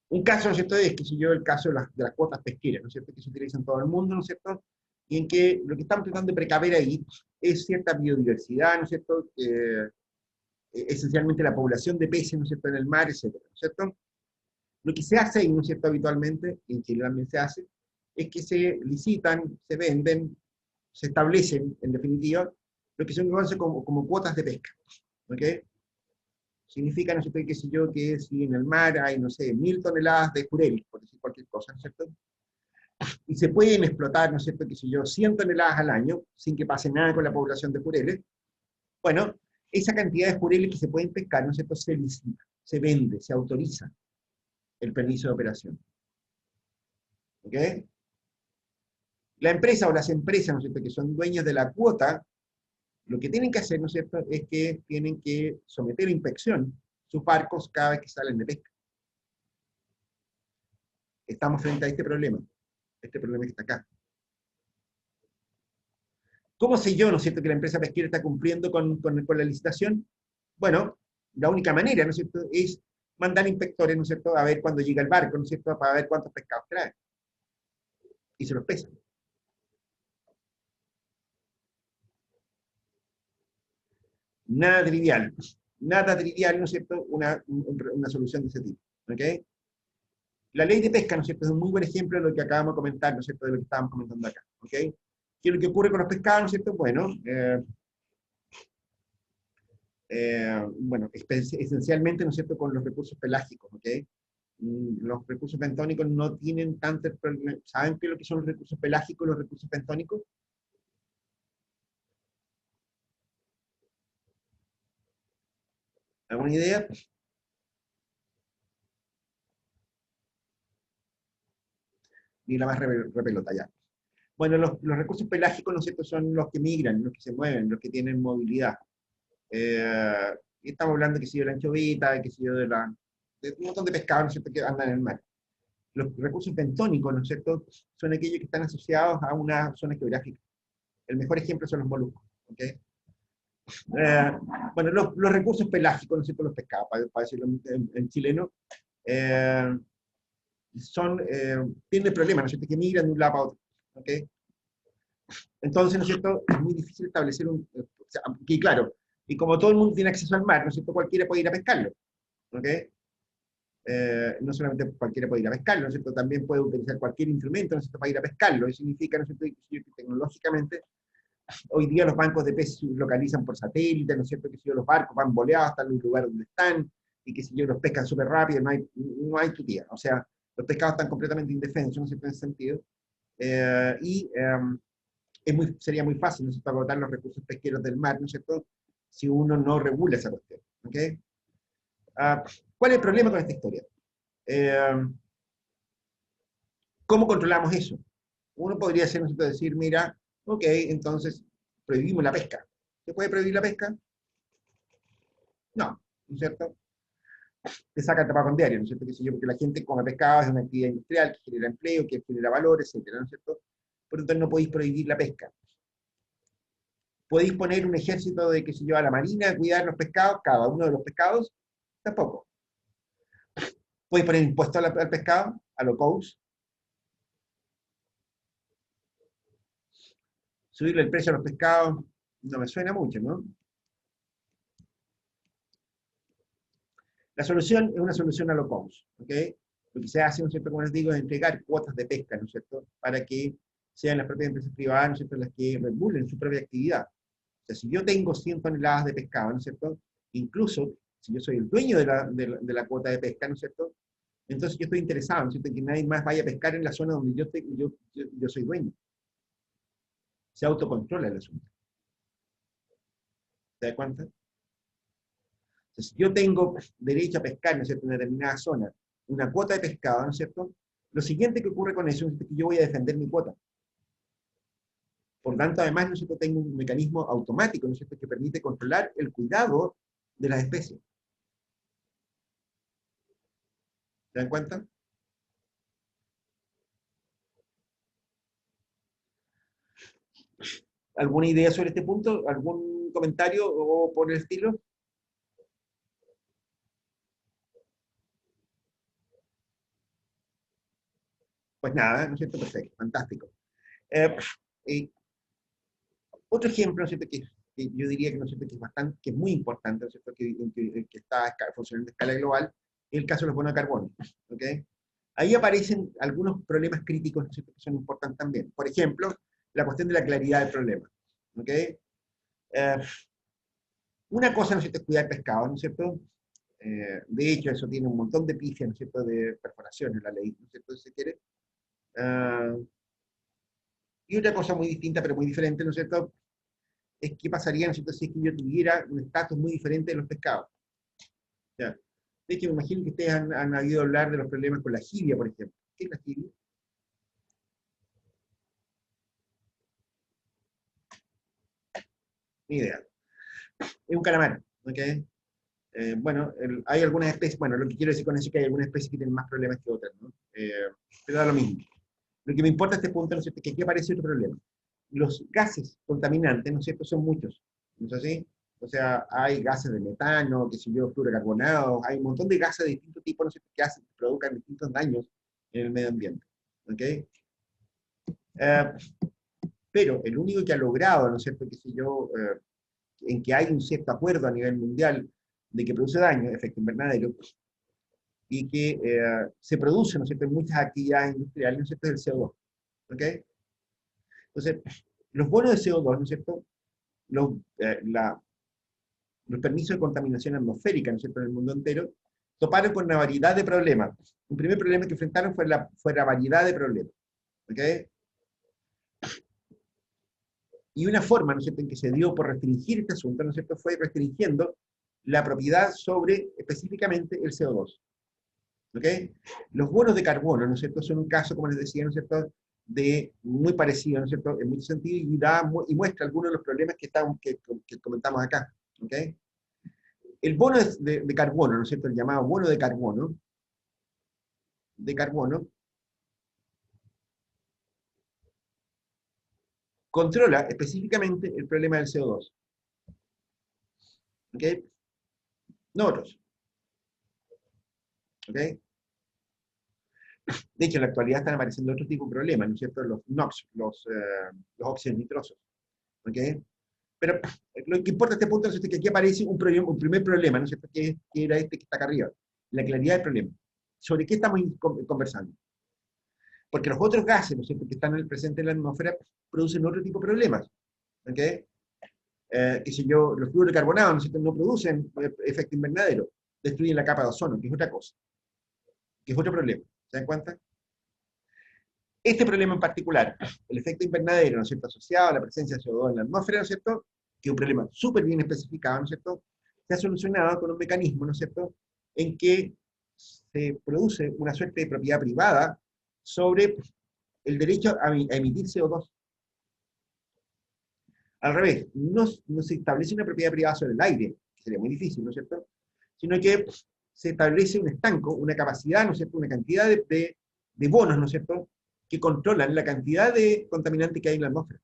Un caso, ¿no es cierto?, es, que si yo, el caso de las cuotas pesqueras, ¿no es cierto?, que se utilizan en todo el mundo, ¿no es cierto?, y en que lo que estamos tratando de precaver ahí es cierta biodiversidad, ¿no es cierto?, esencialmente la población de peces, ¿no es cierto?, en el mar, etcétera, ¿no es cierto? Lo que se hace ahí, ¿no es cierto?, habitualmente, y en Chile también se hace, es que se licitan, se venden, se establecen, en definitiva, lo que son como cuotas de pesca, ¿ok? Significa, no sé qué sé yo, que si en el mar hay, no sé, 1000 toneladas de jurel, por decir cualquier cosa, ¿no es cierto? Y se pueden explotar, ¿no es cierto?, qué sé yo, 100 toneladas al año, sin que pase nada con la población de jureles. Bueno, esa cantidad de jureles que se pueden pescar, ¿no es cierto?, se licita, se vende, se autoriza el permiso de operación. ¿Ok? La empresa o las empresas, ¿no es cierto?, que son dueñas de la cuota, lo que tienen que hacer, ¿no es cierto?, es que tienen que someter a inspección sus barcos cada vez que salen de pesca. Estamos frente a este problema que está acá. ¿Cómo sé yo, ¿no es cierto?, que la empresa pesquera está cumpliendo con la licitación? Bueno, la única manera, ¿no es cierto?, es mandar inspectores, ¿no es cierto?, a ver cuándo llega el barco, ¿no es cierto?, para ver cuántos pescados trae. Y se los pesan. Nada trivial, ¿no es cierto?, una solución de ese tipo. ¿Ok? La ley de pesca, ¿no es cierto?, es un muy buen ejemplo de lo que acabamos de comentar, ¿no es cierto?, de lo que estábamos comentando acá. ¿Ok? ¿Qué es lo que ocurre con los pescados, ¿no es cierto? Bueno, esencialmente, ¿no es cierto?, con los recursos pelágicos, ¿ok? Los recursos bentónicos no tienen tanto problema. ¿Saben qué es lo que son los recursos pelágicos y los recursos bentónicos? ¿Alguna idea? Ni la más repelota ya. Bueno, los recursos pelágicos, ¿no es cierto?, son los que migran, los que se mueven, los que tienen movilidad. Y estamos hablando, que si de la anchovita, que si de un montón de pescados, ¿no es cierto?, que andan en el mar. Los recursos bentónicos, ¿no es cierto?, son aquellos que están asociados a una zona geográfica. El mejor ejemplo son los moluscos. ¿Okay? Eh, bueno, los recursos pelágicos, ¿no es cierto?, los pescados, para decirlo en chileno, eh, tienen el problema, ¿no es cierto?, que migran de un lado para otro. ¿Okay? Entonces, ¿no es cierto?, es muy difícil establecer o sea, y claro, y como todo el mundo tiene acceso al mar, ¿no es cierto?, cualquiera puede ir a pescarlo. ¿Ok? No solamente cualquiera puede ir a pescarlo, ¿no es cierto?, también puede utilizar cualquier instrumento, ¿no es cierto?, para ir a pescarlo. Eso significa, ¿no es cierto?, que tecnológicamente, hoy día los bancos de peces se localizan por satélite, ¿no es cierto?, que si los barcos van boleados hasta el lugar donde están, y que si los pescan súper rápido, no hay tu tía. O sea, Los pescados están completamente indefensos, ¿no es cierto?, en ese sentido. Y sería muy fácil, ¿no es cierto?, agotar los recursos pesqueros del mar, ¿no es cierto?, si uno no regula esa cuestión. ¿Ok? ¿Cuál es el problema con esta historia? ¿Cómo controlamos eso? Uno podría ser, ¿no es cierto?, decir, mira, ok, entonces prohibimos la pesca. ¿Se puede prohibir la pesca? No, ¿no es cierto? Te saca el tabaco diario, ¿no es cierto? ¿Qué sé yo? Porque la gente come pescado, es una actividad industrial que genera empleo, que genera valor, etcétera, ¿no es cierto? Por lo tanto, no podéis prohibir la pesca. ¿Podéis poner un ejército de, qué sé yo, a la marina a cuidar los pescados, cada uno de los pescados? Tampoco. ¿Podéis poner impuestos al pescado, a los COUS? Subirle el precio a los pescados, no me suena mucho, ¿no? La solución es una solución a los COUS, ¿ok? Lo que se hace, ¿no es cierto?, como les digo, es entregar cuotas de pesca, ¿no es cierto?, para que sean las propias empresas privadas, ¿no es cierto?, las que regulen su propia actividad. O sea, si yo tengo 100 toneladas de pescado, ¿no es cierto?, incluso si yo soy el dueño de la cuota de pesca, ¿no es cierto?, entonces yo estoy interesado, ¿no es cierto?, en que nadie más vaya a pescar en la zona donde yo soy dueño. Se autocontrola el asunto. ¿Te das cuenta? Entonces, si yo tengo derecho a pescar, ¿no es cierto?, en una determinada zona, una cuota de pescado, ¿no es cierto?, lo siguiente que ocurre con eso es que yo voy a defender mi cuota. Por tanto, además, ¿no es cierto?, tengo un mecanismo automático, ¿no es cierto?, que permite controlar el cuidado de las especies. ¿Se dan cuenta? ¿Alguna idea sobre este punto? ¿Algún comentario o por el estilo? Pues nada, ¿no es cierto? Perfecto, fantástico. Eh, y otro ejemplo, ¿no es cierto?, que yo diría que, ¿no es cierto?, que es bastante, que es muy importante, ¿no es cierto?, que está funcionando a escala global, es el caso de los bonos de carbono. ¿Ok? Ahí aparecen algunos problemas críticos, ¿no es cierto?, que son importantes también. Por ejemplo, la cuestión de la claridad del problema. ¿Ok? Una cosa, ¿no es cierto?, es cuidar pescado, ¿no es cierto? De hecho, eso tiene un montón de pifias, ¿no es cierto?, de perforaciones, la ley, ¿no es cierto?, si se quiere. Y otra cosa muy distinta, pero muy diferente, ¿no es cierto?, es qué pasaría, ¿no es cierto?, si es que yo tuviera un estatus muy diferente de los pescados. ¿Ya? De hecho, me imagino que ustedes han oído hablar de los problemas con la jibia, por ejemplo. ¿Qué es la jibia? Ni idea. Es un calamar, ¿ok? Bueno, hay algunas especies, bueno, lo que quiero decir con eso es que hay algunas especies que tienen más problemas que otras, ¿no? Pero da lo mismo. Lo que me importa a este punto, ¿no es cierto?, es que aquí aparece otro problema. Los gases contaminantes, ¿no es cierto?, son muchos, ¿no es así? O sea, hay gases de metano, que sé yo, fluorocarbonados, hay un montón de gases de distintos tipos, ¿no es cierto?, que provocan distintos daños en el medio ambiente, ¿ok? Pero el único que ha logrado, ¿no es cierto?, que sé yo, en que hay un cierto acuerdo a nivel mundial de que produce daño, efecto invernadero, y que se produce, ¿no es cierto?, en muchas actividades industriales, ¿no es cierto?, es el CO2, ¿ok? Entonces, los bonos de CO2, ¿no es cierto?, los, eh, la, los permisos de contaminación atmosférica, ¿no es cierto?, en el mundo entero, toparon con una variedad de problemas. Un primer problema que enfrentaron fue la variedad de problemas, ¿ok? Y una forma, ¿no es cierto?, en que se dio por restringir este asunto, ¿no es cierto?, fue restringiendo la propiedad sobre específicamente el CO2. ¿Ok? Los bonos de carbono, ¿no es cierto?, son un caso, como les decía, ¿no es cierto?, de muy parecido, ¿no es cierto?, en muchos sentidos, y muestra algunos de los problemas que comentamos acá. ¿Ok? El bono de carbono, ¿no es cierto?, el llamado bono de carbono, controla específicamente el problema del CO2. ¿Ok? No otros. ¿Ok? De hecho, en la actualidad están apareciendo otro tipo de problemas, ¿no es cierto? Los NOx, los óxidos nitrosos. ¿Ok? Pero lo que importa a este punto es que aquí aparece un primer problema, ¿no es cierto? Que era este que está acá arriba, la claridad del problema. ¿Sobre qué estamos conversando? Porque los otros gases, ¿no es cierto?, que están presentes en la atmósfera producen otro tipo de problemas. ¿Ok? Qué sé yo, los fluorocarbonados, ¿no es cierto?, no producen efecto invernadero, destruyen la capa de ozono, que es otra cosa, que es otro problema. ¿Se dan cuenta? Este problema en particular, el efecto invernadero, ¿no es cierto?, asociado a la presencia de CO2 en la atmósfera, ¿no es cierto?, que es un problema súper bien especificado, ¿no es cierto?, se ha solucionado con un mecanismo, ¿no es cierto?, en que se produce una suerte de propiedad privada sobre el derecho a emitir CO2. Al revés, no se establece una propiedad privada sobre el aire, que sería muy difícil, ¿no es cierto?, sino que se establece un estanco, una capacidad, ¿no es cierto?, una cantidad de bonos, ¿no es cierto?, que controlan la cantidad de contaminante que hay en la atmósfera.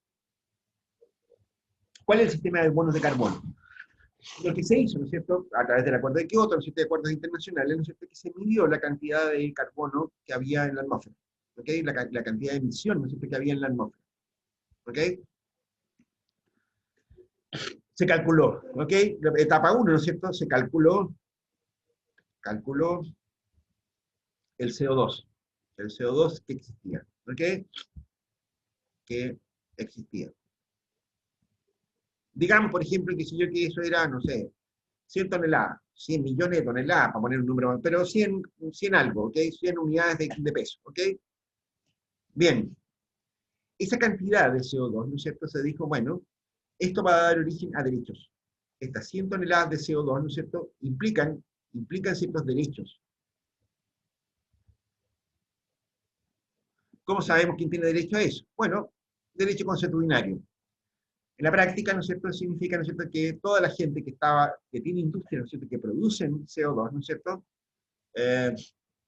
¿Cuál es el sistema de bonos de carbono? Lo que se hizo, ¿no es cierto?, a través del Acuerdo de Kioto, ¿no es cierto?, de acuerdos internacionales, ¿no es cierto?, que se midió la cantidad de carbono que había en la atmósfera, ¿ok? La cantidad de emisión, ¿no es cierto?, que había en la atmósfera, ¿ok? Se calculó, ¿ok? Etapa 1, ¿no es cierto?, se calculó el CO2 que existía, ¿ok? Que existía. Digamos, por ejemplo, que eso era, no sé, 100 toneladas, 100 millones de toneladas, para poner un número, pero 100 algo, ¿ok? 100 unidades de peso, ¿ok? Bien, esa cantidad de CO2, ¿no es cierto?, se dijo, bueno, esto va a dar origen a derechos. Estas 100 toneladas de CO2, ¿no es cierto?, implican ciertos derechos. ¿Cómo sabemos quién tiene derecho a eso? Bueno, derecho consuetudinario. En la práctica, ¿no es cierto?, significa, ¿no es cierto?, que toda la gente que tiene industria, ¿no es cierto?, que producen CO2, ¿no es cierto?,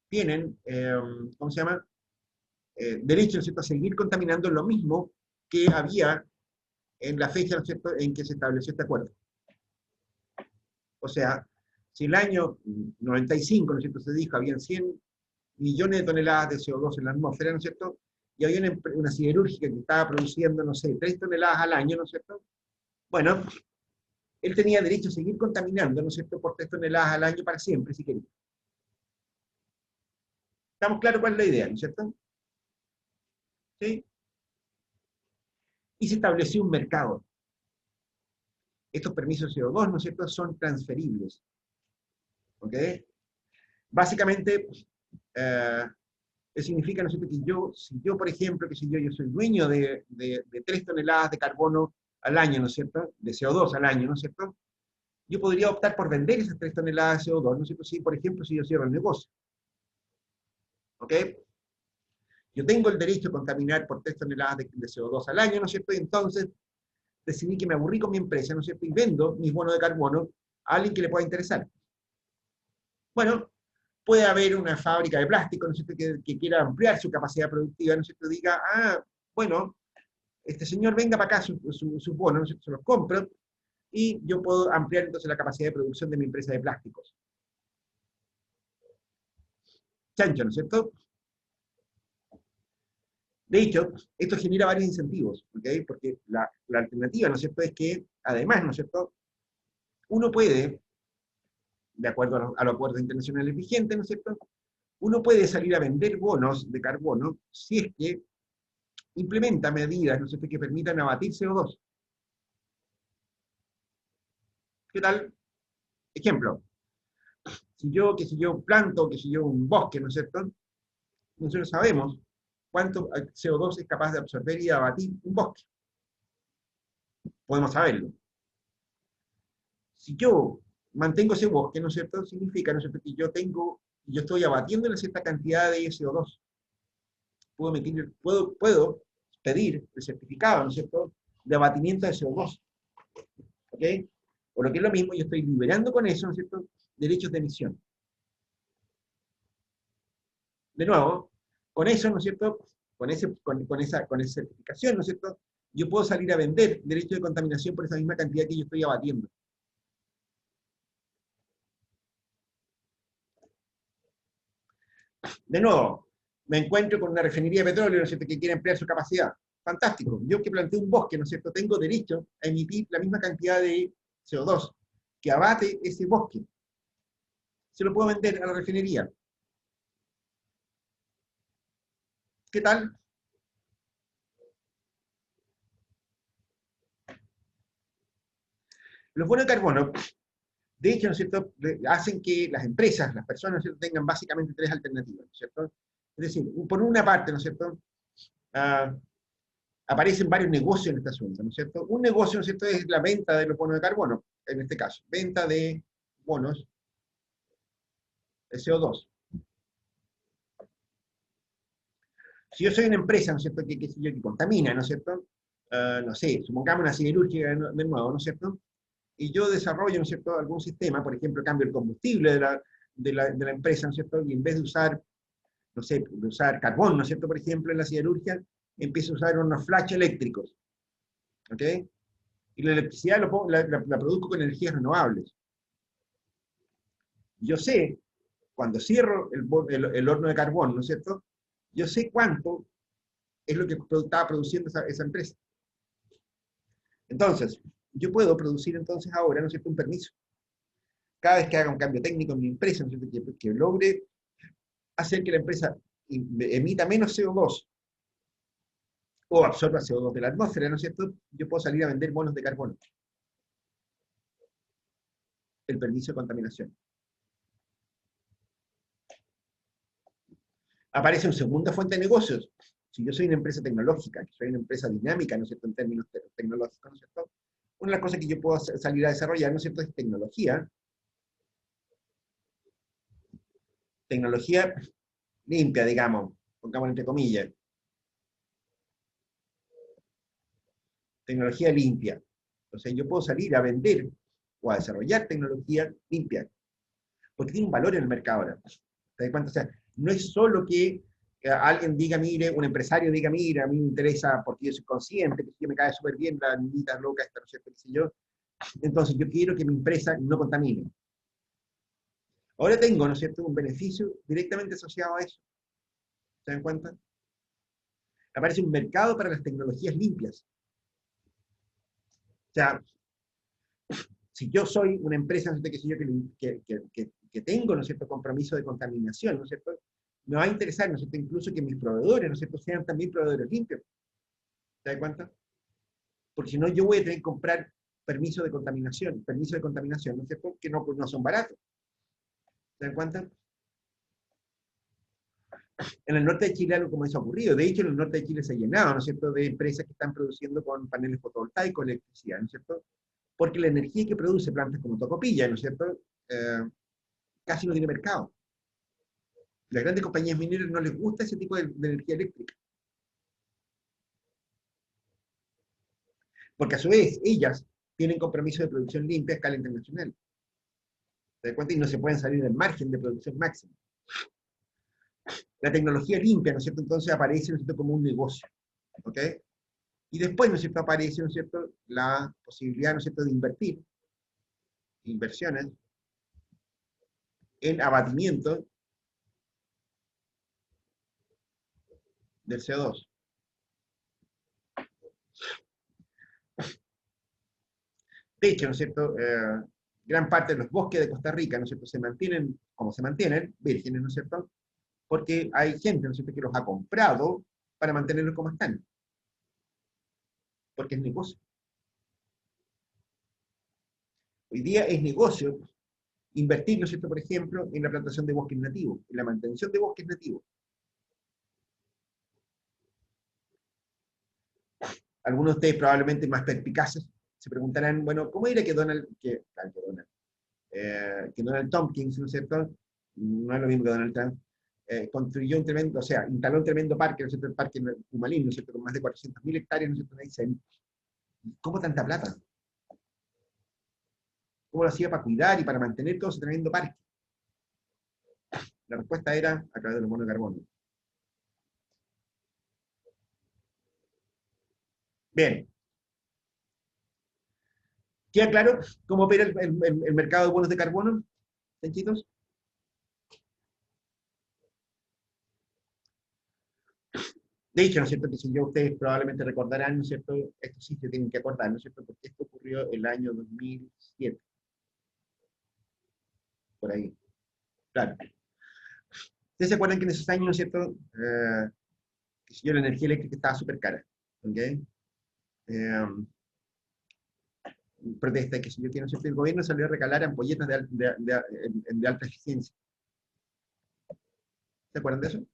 tienen, ¿cómo se llama?, derecho, ¿no es cierto?, a seguir contaminando lo mismo que había en la fecha, ¿no es cierto?, en que se estableció este acuerdo. O sea, si el año 95, ¿no es cierto?, se dijo, habían 100 millones de toneladas de CO2 en la atmósfera, ¿no es cierto?, y había una siderúrgica que estaba produciendo, no sé, 3 toneladas al año, ¿no es cierto?, bueno, él tenía derecho a seguir contaminando, ¿no es cierto?, por 3 toneladas al año para siempre, si quería. ¿Estamos claros cuál es la idea, no es cierto? ¿Sí? Y se estableció un mercado. Estos permisos CO2, ¿no es cierto?, son transferibles. ¿Ok? Básicamente, significa, ¿no es cierto?, que si yo, por ejemplo, que si yo soy dueño de 3 toneladas de carbono al año, ¿no es cierto?, de CO2 al año, ¿no es cierto?, yo podría optar por vender esas 3 toneladas de CO2, ¿no es cierto?, si, por ejemplo, si yo cierro el negocio. ¿Ok? Yo tengo el derecho a contaminar por 3 toneladas de CO2 al año, ¿no es cierto?, y entonces decidí que me aburrí con mi empresa, ¿no es cierto?, y vendo mis bonos de carbono a alguien que le pueda interesar. Bueno, puede haber una fábrica de plástico, ¿no es cierto?, que quiera ampliar su capacidad productiva, ¿no es cierto?, diga, bueno, este señor venga para acá sus bonos, ¿no es cierto?, se los compro, y yo puedo ampliar entonces la capacidad de producción de mi empresa de plásticos. Chancho, ¿no es cierto? De hecho, esto genera varios incentivos, ¿ok? Porque la alternativa, ¿no es cierto?, es que, además, ¿no es cierto?, uno puede, de acuerdo a los acuerdos internacionales vigentes, ¿no es cierto?, uno puede salir a vender bonos de carbono si es que implementa medidas, ¿no es cierto?, que permitan abatir CO2. ¿Qué tal? Ejemplo, si yo planto, que si yo un bosque, ¿no es cierto?, nosotros sabemos cuánto CO2 es capaz de absorber y abatir un bosque. Podemos saberlo. Si yo mantengo ese bosque, ¿no es cierto?, significa, ¿no es cierto?, que yo estoy abatiendo una cierta cantidad de CO2. Puedo pedir el certificado, ¿no es cierto?, de abatimiento de CO2. ¿Ok? O lo que es lo mismo, yo estoy liberando con eso, ¿no es cierto?, derechos de emisión. De nuevo, con eso, ¿no es cierto?, con esa certificación, ¿no es cierto?, yo puedo salir a vender derechos de contaminación por esa misma cantidad que yo estoy abatiendo. De nuevo, me encuentro con una refinería de petróleo, ¿no es cierto?, que quiere ampliar su capacidad. Fantástico. Yo que planteé un bosque, ¿no es cierto?, tengo derecho a emitir la misma cantidad de CO2 que abate ese bosque. Se lo puedo vender a la refinería. ¿Qué tal? Los bonos de carbono, de hecho, ¿no es cierto?, hacen que las empresas, las personas, ¿no es cierto?, tengan básicamente tres alternativas, ¿no es cierto? Es decir, por una parte, ¿no es cierto?, ah, aparecen varios negocios en este asunto, ¿no es cierto? Un negocio, ¿no es cierto?, es la venta de los bonos de carbono, en este caso, venta de bonos de CO2. Si yo soy una empresa, ¿no es cierto?, que contamina, ¿no es cierto?, no sé, supongamos una siderúrgica de nuevo, ¿no es cierto?, y yo desarrollo, ¿no es cierto?, algún sistema, por ejemplo, cambio el combustible de la empresa, ¿no es cierto?, y en vez de usar, no sé, de usar carbón, ¿no es cierto?, por ejemplo, en la siderurgia, empiezo a usar unos flash eléctricos, ¿ok? Y la electricidad la produzco con energías renovables. Yo sé, cuando cierro el horno de carbón, ¿no es cierto?, yo sé cuánto es lo que estaba produciendo esa empresa. Entonces, yo puedo producir entonces ahora, ¿no es cierto?, un permiso. Cada vez que haga un cambio técnico en mi empresa, ¿no es cierto?, que logre hacer que la empresa emita menos CO2 o absorba CO2 de la atmósfera, ¿no es cierto?, yo puedo salir a vender bonos de carbono. El permiso de contaminación. Aparece una segunda fuente de negocios. Si yo soy una empresa tecnológica, soy una empresa dinámica, ¿no es cierto?, en términos tecnológicos, ¿no es cierto?, una de las cosas que yo puedo salir a desarrollar, ¿no es cierto?, es tecnología limpia, digamos, pongamos entre comillas, tecnología limpia. O sea, yo puedo salir a vender o a desarrollar tecnología limpia, porque tiene un valor en el mercado ahora. ¿Te das cuenta? O sea, no es solo que alguien diga, mire, un empresario diga, mira, a mí me interesa porque yo soy consciente, que me cae súper bien la niñita loca, esta, no sé, qué sé yo. Entonces, yo quiero que mi empresa no contamine. Ahora tengo, ¿no es cierto?, un beneficio directamente asociado a eso. ¿Se dan cuenta? Aparece un mercado para las tecnologías limpias. O sea, si yo soy una empresa, ¿no es cierto?, que tengo, ¿no es cierto?, compromiso de contaminación, ¿no es cierto?, me va a interesar, ¿no es cierto?, incluso que mis proveedores, ¿no es cierto?, sean también proveedores limpios. ¿Te das cuenta? Porque si no, yo voy a tener que comprar permiso de contaminación, ¿no es cierto?, que no son baratos. ¿Se dan cuenta? En el norte de Chile algo como eso ha ocurrido. De hecho, en el norte de Chile se ha llenado, ¿no es cierto?, de empresas que están produciendo con paneles fotovoltaicos electricidad, ¿no es cierto? Porque la energía que produce plantas como Tocopilla, ¿no es cierto?, casi no tiene mercado. Las grandes compañías mineras no les gusta ese tipo de energía eléctrica. Porque a su vez, ellas tienen compromiso de producción limpia a escala internacional. ¿Te das cuenta? Y no se pueden salir del margen de producción máxima. La tecnología limpia, ¿no es cierto?, entonces aparece, ¿no es cierto?, como un negocio. ¿Ok? Y después, ¿no es cierto?, aparece, ¿no es cierto?, la posibilidad, ¿no es cierto?, de invertir inversiones en abatimiento del CO2. De hecho, ¿no es cierto?, gran parte de los bosques de Costa Rica, ¿no es cierto?, se mantienen como se mantienen, vírgenes, ¿no es cierto?, porque hay gente, ¿no es cierto?, que los ha comprado para mantenerlos como están, porque es negocio. Hoy día es negocio invertir, ¿no es cierto?, por ejemplo, en la plantación de bosques nativos, en la mantención de bosques nativos. Algunos de ustedes probablemente más perspicaces se preguntarán, bueno, ¿cómo era que Donald Tompkins, ¿no es cierto?, no es lo mismo que Donald Trump, construyó un tremendo, o sea, instaló un tremendo parque, ¿no es cierto?, el parque Pumalín, ¿no es cierto?, con más de 400.000 hectáreas, ¿no es cierto?, dicen, ¿cómo tanta plata? ¿Cómo lo hacía para cuidar y para mantener todo ese tremendo parque? La respuesta era a través de los bonos de carbono. Bien. ¿Queda claro cómo opera el mercado de bonos de carbono, chanchitos? De hecho, ¿no es cierto?, que si yo ustedes probablemente recordarán, ¿no es cierto?, esto sí se tienen que acordar, ¿no es cierto?, porque esto ocurrió el año 2007, por ahí. Claro. ¿Ustedes se acuerdan que en esos años, ¿no es cierto?, que si yo la energía eléctrica estaba súper cara, ¿ok? Eh, protesta, que si yo quiero, ¿no es cierto?, el gobierno salió a regalar ampolletas de alta eficiencia. ¿Se acuerdan de eso?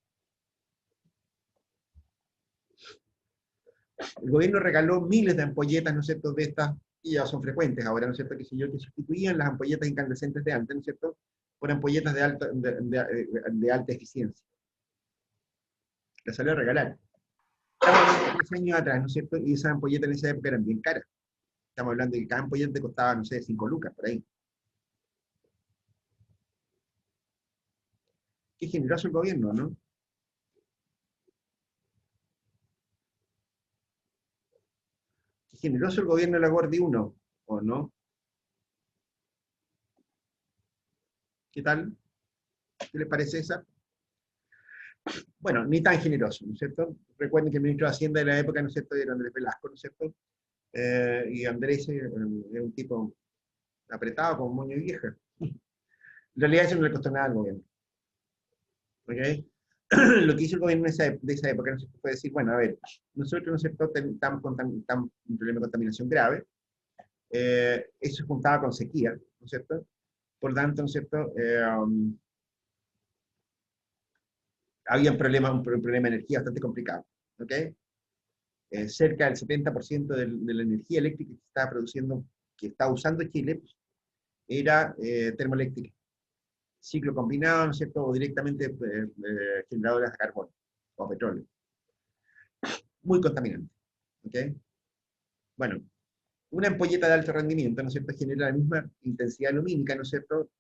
El gobierno regaló miles de ampolletas, ¿no es cierto?, de estas, y ya son frecuentes ahora, ¿no es cierto?, que sustituían las ampolletas incandescentes de antes, ¿no es cierto?, por ampolletas de alta eficiencia. Las salió a regalar. Estamos hablando de 3 años atrás, ¿no es cierto?, y esas ampolletas en esa época eran bien caras. Estamos hablando de que cada ampolleta te costaba, no sé, 5 lucas, por ahí. Qué generoso el gobierno, ¿no? Qué generoso el gobierno de la Gordi 1, ¿o no? ¿Qué tal? ¿Qué les parece esa? Bueno, ni tan generoso, ¿no es cierto? Recuerden que el ministro de Hacienda de la época, ¿no es cierto?, era Andrés Velasco, ¿no es cierto? Y Andrés era un tipo apretado como moño de vieja. En realidad eso no le costó nada al gobierno. ¿Okay? Lo que hizo el gobierno de esa época, ¿no es cierto?, fue decir, bueno, a ver, nosotros, ¿no es cierto?, estamos con un problema de contaminación grave, eso se juntaba con sequía, ¿no es cierto? Por tanto, ¿no es cierto?, había un problema de energía bastante complicado. ¿Ok? Cerca del 70% de la energía eléctrica que estaba produciendo, que estaba usando Chile, era termoeléctrica. Ciclo combinado, ¿no es cierto?, o directamente generadoras de carbón o petróleo. Muy contaminante. ¿Ok? Bueno, una ampolleta de alto rendimiento, ¿no es cierto?, genera la misma intensidad lumínica, ¿no es cierto?,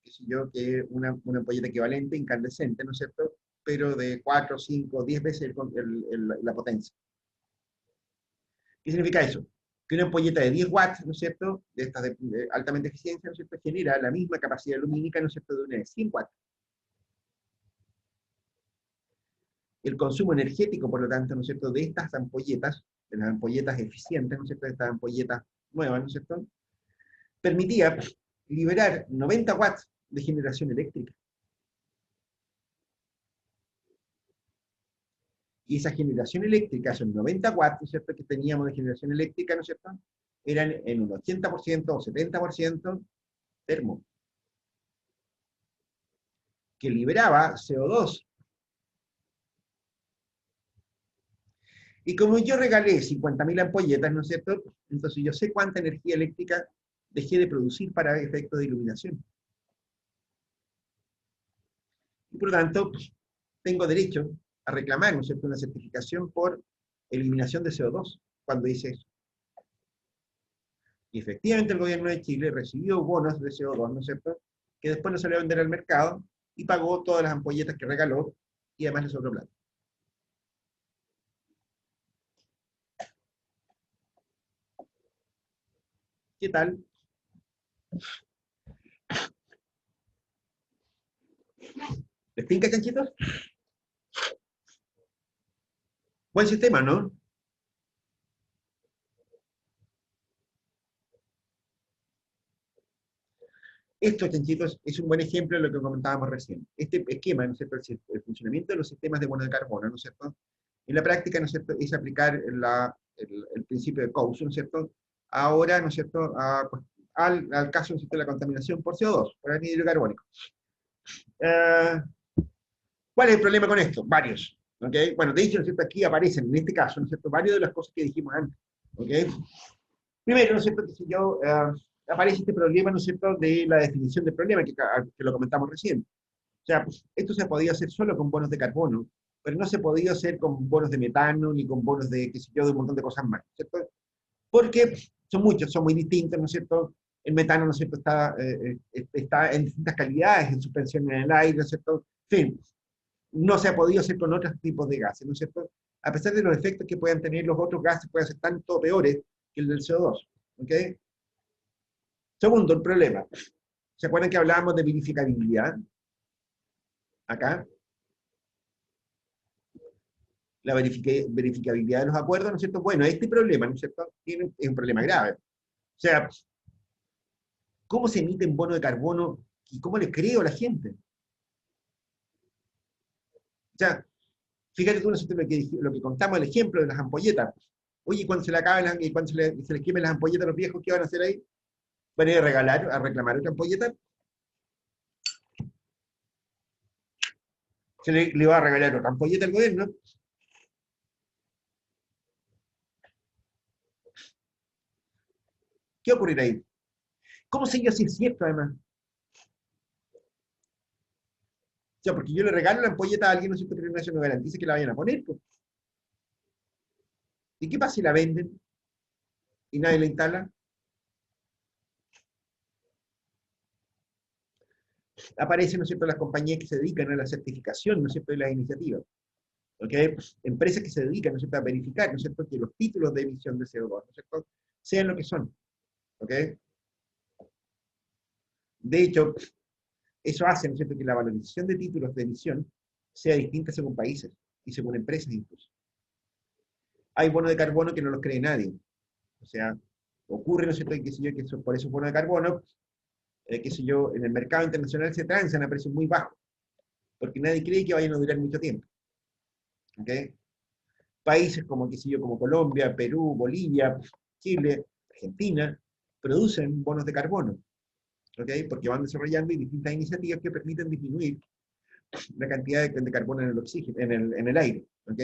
que una ampolleta equivalente, incandescente, ¿no es cierto?, pero de 4, 5, 10 veces la potencia. ¿Qué significa eso? Que una ampolleta de 10 watts, ¿no es cierto?, de estas de altamente eficiencia, ¿no es cierto?, genera la misma capacidad lumínica, ¿no es cierto?, de una de 100 watts. El consumo energético, por lo tanto, ¿no es cierto?, de estas ampolletas, de las ampolletas eficientes, ¿no es cierto?, de estas ampolletas nuevas, ¿no es cierto?, permitía liberar 90 watts de generación eléctrica. Y esa generación eléctrica, esos 90 watts, ¿no es cierto?, que teníamos de generación eléctrica, ¿no es cierto?, eran en un 80% o 70% termo, que liberaba CO2. Y como yo regalé 50.000 ampolletas, ¿no es cierto?, entonces yo sé cuánta energía eléctrica dejé de producir para efectos de iluminación. Y por lo tanto, tengo derecho a reclamar, ¿no es cierto?, una certificación por eliminación de CO2 cuando hice eso. Y efectivamente el gobierno de Chile recibió bonos de CO2, ¿no es cierto?, que después lo salió a vender al mercado y pagó todas las ampolletas que regaló y además le sobró plata. ¿Qué tal? ¿Les tinca, chanchitos? Buen sistema, ¿no? Esto, chanchitos, es un buen ejemplo de lo que comentábamos recién. Este esquema, ¿no es cierto?, el funcionamiento de los sistemas de bonos de carbono, ¿no es cierto?, en la práctica, ¿no es cierto?, es aplicar el principio de Coase, ¿no es cierto?, ahora, ¿no es cierto?, al caso, ¿no es cierto?, de la contaminación por CO2, por anhídrido carbónico. ¿Cuál es el problema con esto? Varios. ¿Okay? Bueno, de hecho, ¿no es cierto?, aquí aparecen, en este caso, ¿no es cierto?, varias de las cosas que dijimos antes. ¿Okay? Primero, ¿no es cierto?, que si yo, aparece este problema, ¿no es cierto?, de la definición del problema, que lo comentamos recién. O sea, pues, esto se podía hacer solo con bonos de carbono, pero no se podía hacer con bonos de metano, ni con bonos de, qué sé yo, de un montón de cosas más, ¿cierto? Porque son muchos, son muy distintos, ¿no es cierto? El metano, ¿no es cierto?, está en distintas calidades, en suspensión en el aire, ¿no es cierto? En fin, no se ha podido hacer con otros tipos de gases, ¿no es cierto? A pesar de los efectos que puedan tener los otros gases, pueden ser tanto peores que el del CO2, ¿ok? Segundo, el problema. ¿Se acuerdan que hablábamos de verificabilidad? Acá, la verificabilidad de los acuerdos, ¿no es cierto? Bueno, este problema, ¿no es cierto?, es un problema grave. O sea, ¿cómo se emiten bonos de carbono y cómo le creo a la gente? O sea, fíjate tú, ¿no es cierto?, lo que contamos, el ejemplo de las ampolletas. Oye, cuando se le acaben cuando se le quemen las ampolletas a los viejos, ¿qué van a hacer ahí? ¿Van a ir a regalar, a reclamar otra ampolleta? ¿Se le va a regalar otra ampolleta al gobierno? ¿Qué ocurrirá ahí? ¿Cómo sé yo si es cierto, además? O sea, porque yo le regalo la ampolleta a alguien, ¿no es cierto?, pero eso no garantiza que la vayan a poner, pues. ¿Y qué pasa si la venden y nadie la instala? Aparecen, ¿no es cierto?, las compañías que se dedican a la certificación, ¿no es cierto?, de las iniciativas. ¿Ok? Empresas que se dedican, ¿no es cierto?, a verificar, ¿no es cierto?, que los títulos de emisión de CO2, ¿no es cierto?, sean lo que son. ¿Ok? De hecho, eso hace, ¿no es cierto?, que la valorización de títulos de emisión sea distinta según países y según empresas incluso. Hay bonos de carbono que no los cree nadie. O sea, ocurre, ¿no es cierto?, qué sé yo, que por esos bonos de carbono, qué sé yo, en el mercado internacional se transan a precios muy bajos, porque nadie cree que vayan a durar mucho tiempo. ¿Ok? Países como, qué sé yo, como Colombia, Perú, Bolivia, Chile, Argentina, producen bonos de carbono. ¿Ok? Porque van desarrollando distintas iniciativas que permiten disminuir la cantidad de carbono en el oxígeno, en el aire. ¿Ok?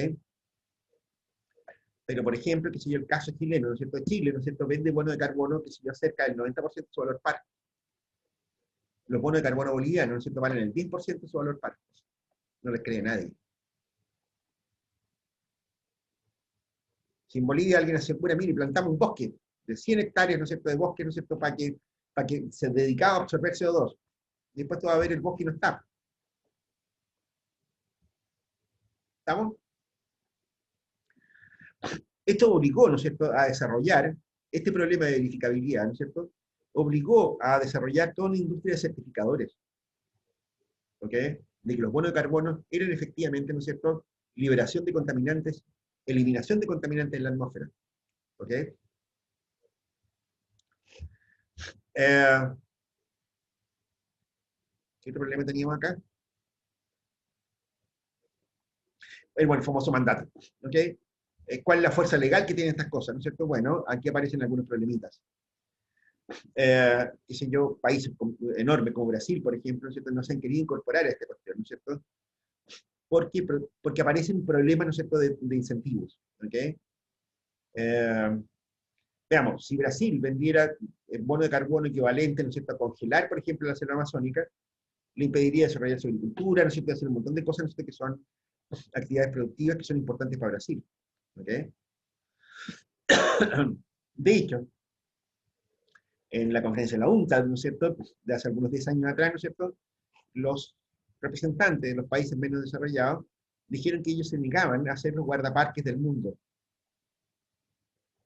Pero, por ejemplo, que si yo el caso chileno, ¿no es cierto? Chile, ¿no es cierto?, vende bonos de carbono que si yo cerca del 90% de su valor par. Los bonos de carbono bolivianos, ¿no es cierto?, valen el 10% de su valor par. No les cree nadie. Si en Bolivia alguien asegura, mire, plantamos un bosque de 100 hectáreas, ¿no es cierto?, de bosque, ¿no es cierto?, para que se dedicaba a absorber CO2. Después tú vas a ver el bosque y no está. ¿Estamos? Esto obligó, ¿no es cierto?, a desarrollar este problema de verificabilidad, ¿no es cierto?, obligó a desarrollar toda una industria de certificadores, ¿ok? De que los bonos de carbono eran efectivamente, ¿no es cierto?, liberación de contaminantes, eliminación de contaminantes en la atmósfera, ¿ok? ¿Qué otro problema teníamos acá? Bueno, el famoso mandato, ¿ok? ¿Cuál es la fuerza legal que tienen estas cosas, ¿no es cierto? Bueno, aquí aparecen algunos problemitas. Qué sé yo, países enormes como Brasil, por ejemplo, ¿no es cierto?, no se han querido incorporar a esta cuestión, ¿no es cierto? Porque aparecen problemas, ¿no es cierto?, de incentivos, ¿ok? Veamos, si Brasil vendiera el bono de carbono equivalente, ¿no es cierto?, a congelar, por ejemplo, la selva amazónica, le impediría desarrollar su agricultura, ¿no es cierto?, hacer un montón de cosas, ¿no es cierto?, que son actividades productivas que son importantes para Brasil, ¿ok? De hecho, en la conferencia de la UNCTAD, ¿no es cierto?, de hace algunos 10 años atrás, ¿no es cierto?, los representantes de los países menos desarrollados dijeron que ellos se negaban a ser los guardaparques del mundo.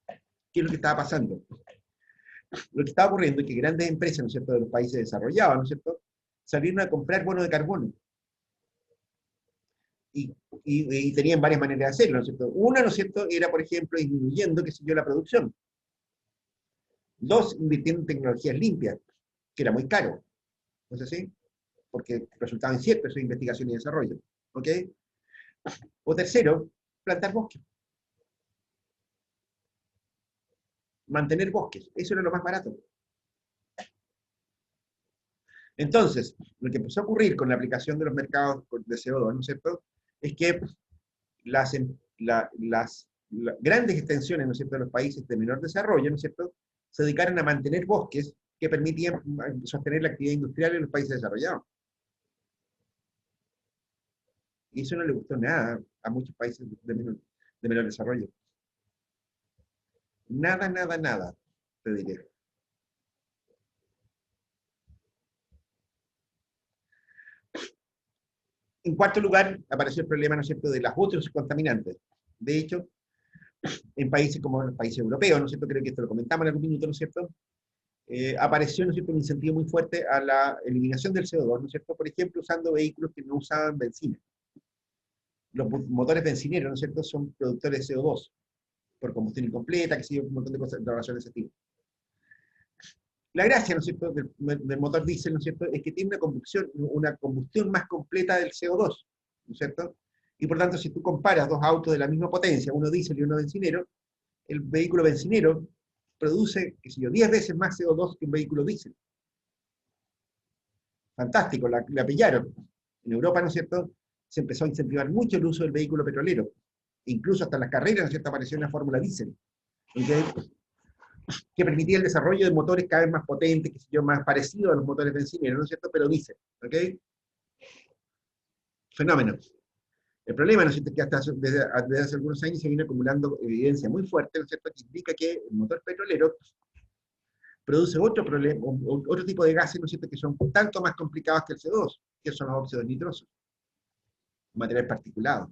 ¿Qué es lo que estaba pasando? Lo que estaba ocurriendo es que grandes empresas, ¿no es cierto?, de los países desarrollados, ¿no es cierto?, salieron a comprar bonos de carbono. Y tenían varias maneras de hacerlo, ¿no es cierto? Una, ¿no es cierto?, era, por ejemplo, disminuyendo, qué sé yo, la producción. Dos, invirtiendo en tecnologías limpias, que era muy caro, ¿no es así? Porque resultaba incierto eso de investigación y desarrollo, ¿ok? O tercero, plantar bosques, mantener bosques, eso era lo más barato. Entonces, lo que empezó a ocurrir con la aplicación de los mercados de CO2, ¿no es cierto?, es que las grandes extensiones, ¿no es cierto?, de los países de menor desarrollo, ¿no es cierto?, se dedicaron a mantener bosques que permitían sostener la actividad industrial en los países desarrollados. Y eso no le gustó nada a muchos países de menor desarrollo. Nada, nada, nada, te diré. En cuarto lugar, apareció el problema, ¿no es cierto?, de las otros contaminantes. De hecho, en países como los países europeos, ¿no es cierto?, creo que esto lo comentamos en algún minuto, ¿no es cierto?, apareció, ¿no es cierto?, un incentivo muy fuerte a la eliminación del CO2, ¿no es cierto?, por ejemplo, usando vehículos que no usaban benzina. Los motores bencineros, ¿no es cierto?, son productores de CO2 por combustión incompleta, que sigue un montón de cosas de relación de ese tipo. La gracia, ¿no es cierto?, del motor diésel, ¿no es cierto?, es que tiene una combustión más completa del CO2, ¿no es cierto? Y por tanto, si tú comparas dos autos de la misma potencia, uno diésel y uno bencinero, el vehículo bencinero produce, qué sé yo, 10 veces más CO2 que un vehículo diésel. Fantástico, la pillaron. En Europa, ¿no es cierto?, se empezó a incentivar mucho el uso del vehículo petrolero. Incluso hasta en las carreras, ¿no es cierto?, apareció una fórmula diésel. ¿Okay? que permitía el desarrollo de motores cada vez más potentes, qué sé yo, más parecidos a los motores bencineros, ¿no es cierto? Pero dice, ¿ok? Fenómeno. El problema, ¿no es cierto?, es que desde hace algunos años se viene acumulando evidencia muy fuerte, ¿no es cierto?, que indica que el motor petrolero produce otro problema, otro tipo de gases, ¿no es cierto?, que son tanto más complicados que el CO2, que son los óxidos nitrosos, material particulado.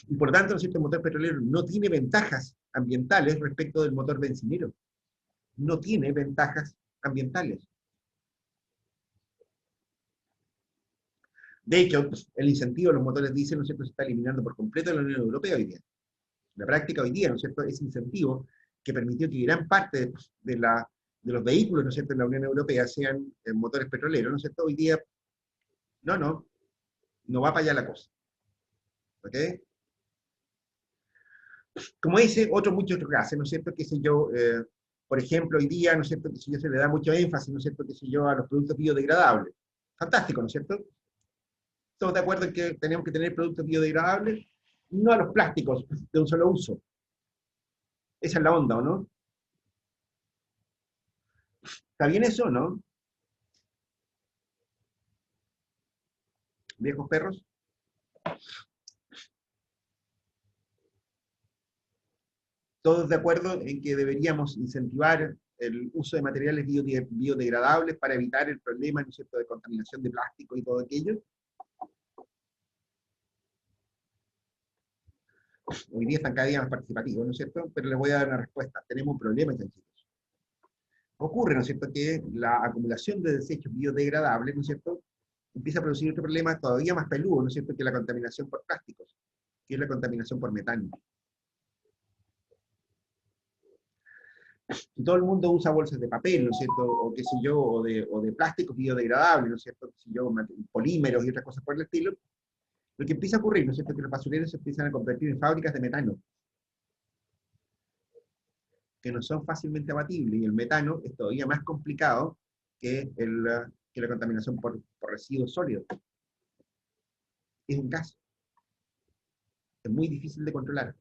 Y por tanto, ¿no es cierto?, el motor petrolero no tiene ventajas ambientales respecto del motor bencinero. No tiene ventajas ambientales. De hecho, el incentivo de los motores diésel, ¿no es cierto?, se está eliminando por completo en la Unión Europea hoy día. La práctica hoy día, ¿no es cierto?, ese incentivo que permitió que gran parte de los vehículos, ¿no es cierto?, en la Unión Europea sean motores petroleros, ¿no es cierto?, hoy día, no va para allá la cosa. ¿Ok? Como dice, muchos otros gases, ¿no es cierto?, qué sé yo, por ejemplo, hoy día, ¿no es cierto?, que si yo se le da mucho énfasis, ¿no es cierto?, qué sé yo, a los productos biodegradables. Fantástico, ¿no es cierto? Estamos de acuerdo en que tenemos que tener productos biodegradables, no a los plásticos de un solo uso. Esa es la onda, ¿o no? ¿Está bien eso, no? Viejos perros. Todos de acuerdo en que deberíamos incentivar el uso de materiales biodegradables para evitar el problema, ¿no es cierto?, de contaminación de plástico y todo aquello. Hoy día están cada día más participativos, ¿no es cierto? Pero les voy a dar una respuesta. Tenemos un problema, chanchitos. Ocurre, ¿no es cierto?, que la acumulación de desechos biodegradables, ¿no es cierto?, empieza a producir otro problema todavía más peludo, ¿no es cierto?, que la contaminación por plásticos, que es la contaminación por metano. Todo el mundo usa bolsas de papel, ¿no es cierto?, o qué sé yo, o de plásticos biodegradables, ¿no es cierto?, qué sé yo, polímeros y otras cosas por el estilo. Lo que empieza a ocurrir, ¿no es cierto?, que los basureros se empiezan a convertir en fábricas de metano, que no son fácilmente abatibles, y el metano es todavía más complicado que la contaminación por residuos sólidos. Es un gas, es muy difícil de controlar,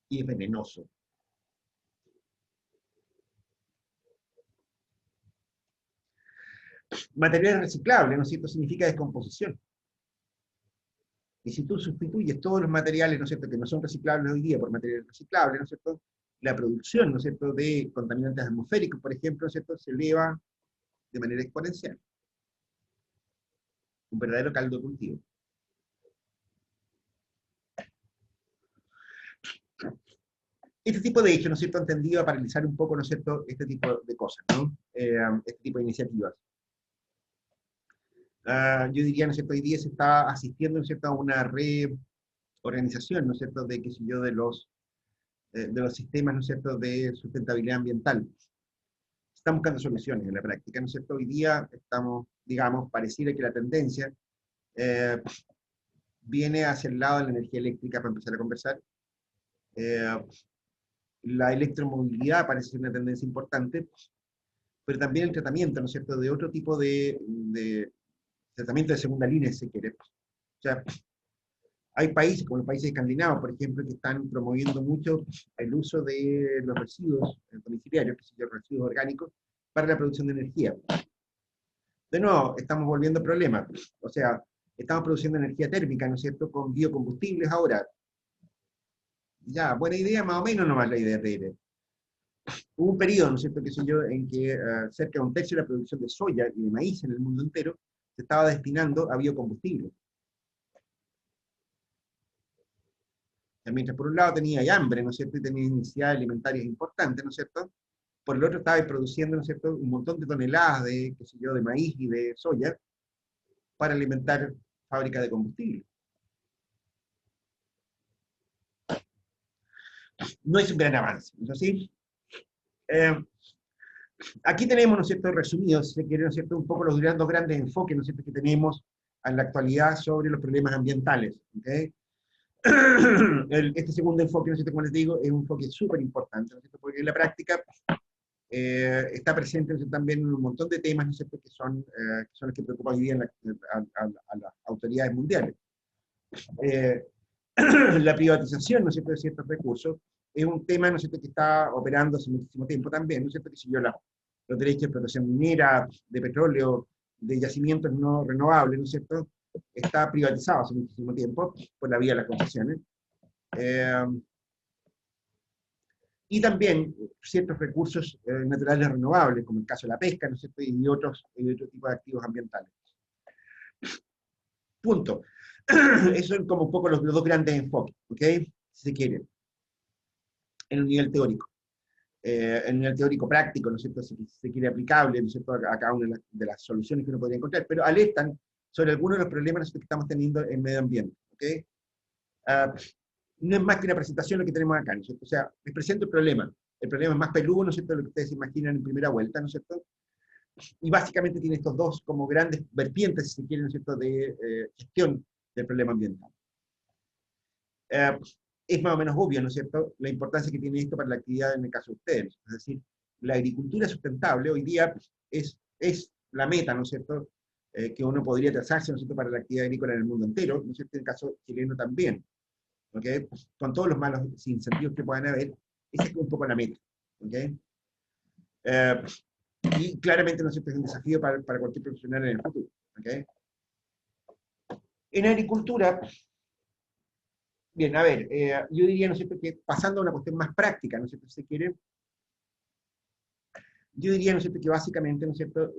y es venenoso. Materiales reciclables, ¿no es cierto?, significa descomposición. Y si tú sustituyes todos los materiales, ¿no es cierto?, que no son reciclables hoy día por materiales reciclables, ¿no es cierto?, la producción, ¿no es cierto?, de contaminantes atmosféricos, por ejemplo, ¿no es cierto?, se eleva de manera exponencial. Un verdadero caldo de cultivo. Este tipo de hechos, ¿no es cierto?, han tendido a paralizar un poco, ¿no es cierto?, este tipo de cosas, ¿no? Este tipo de iniciativas. Yo diría, ¿no es cierto?, hoy día se está asistiendo, ¿no es cierto?, a una reorganización, ¿no es cierto?, de, qué sé yo, de los sistemas, ¿no es cierto?, de sustentabilidad ambiental. Están buscando soluciones en la práctica, ¿no es cierto? Hoy día estamos, digamos, pareciera que la tendencia eh, viene hacia el lado de la energía eléctrica para empezar a conversar. Eh, la electromovilidad parece ser una tendencia importante, pero también el tratamiento, ¿no es cierto?, de otro tipo de tratamiento de segunda línea, si se quiere. O sea, hay países, como los países escandinavos, por ejemplo, que están promoviendo mucho el uso de los residuos domiciliarios, que son los residuos orgánicos, para la producción de energía. De nuevo, estamos volviendo a problemas. O sea, estamos produciendo energía térmica, ¿no es cierto?, con biocombustibles ahora. Ya, buena idea, más o menos nomás la idea de Hubo un periodo, ¿no es cierto?, qué sé yo, en que cerca de un tercio de la producción de soya y de maíz en el mundo entero se estaba destinando a biocombustibles. Mientras por un lado tenía hambre, ¿no es cierto?, y tenía necesidades alimentarias importantes, ¿no es cierto?, por el otro estaba produciendo, ¿no es cierto?, un montón de toneladas de, qué sé yo, de maíz y de soya para alimentar fábricas de combustible. No es un gran avance, ¿no es así? Eh, Aquí tenemos, ¿no es cierto?, resumidos, si se quiere, ¿no es cierto?, un poco los dos grandes enfoques, ¿no es cierto?, que tenemos en la actualidad sobre los problemas ambientales. ¿Okay? Este segundo enfoque, ¿no es cierto?, como les digo, es un enfoque súper importante, ¿no es cierto?, porque en la práctica está presente, ¿no es cierto?, también un montón de temas, ¿no es cierto?, que son los que preocupan hoy día a las autoridades mundiales. La privatización, ¿no es cierto?, de ciertos recursos es un tema, ¿no es cierto?, que está operando hace muchísimo tiempo también, ¿no es cierto?, que siguió los derechos de explotación minera, de petróleo, de yacimientos no renovables, ¿no es cierto?, está privatizado hace muchísimo tiempo por la vía de las concesiones. Eh, y también ciertos recursos naturales renovables, como el caso de la pesca, ¿no es cierto?, y otro tipo de activos ambientales. Punto. Esos son como un poco los dos grandes enfoques, ¿ok? Si se quiere, en el nivel teórico. En el nivel teórico práctico, ¿no es cierto?, si se quiere aplicable, ¿no es cierto?, a cada una de las soluciones que uno podría encontrar, pero alertan sobre algunos de los problemas que estamos teniendo en medio ambiente, ¿ok? No es más que una presentación lo que tenemos acá, ¿no es cierto? O sea, les presento el problema es más peludo, ¿no es cierto?, de lo que ustedes imaginan en primera vuelta, ¿no es cierto? Y básicamente tiene estos dos como grandes vertientes, si se quiere, ¿no es cierto?, de gestión del problema ambiental. Eh, es más o menos obvio, ¿no es cierto?, la importancia que tiene esto para la actividad en el caso de ustedes. Es decir, la agricultura sustentable hoy día es la meta, ¿no es cierto?, que uno podría trazarse, ¿no es cierto?, para la actividad agrícola en el mundo entero, ¿no es cierto?, en el caso chileno también, ¿ok? Con todos los malos incentivos que puedan haber, esa es un poco la meta, ¿ok? Eh, y claramente, ¿no es cierto?, es un desafío para cualquier profesional en el futuro, ¿ok? En agricultura, bien, a ver, yo diría, ¿no es cierto?, que pasando a una cuestión más práctica, ¿no es cierto?, si se quiere, yo diría, ¿no es cierto?, que básicamente, ¿no es cierto?,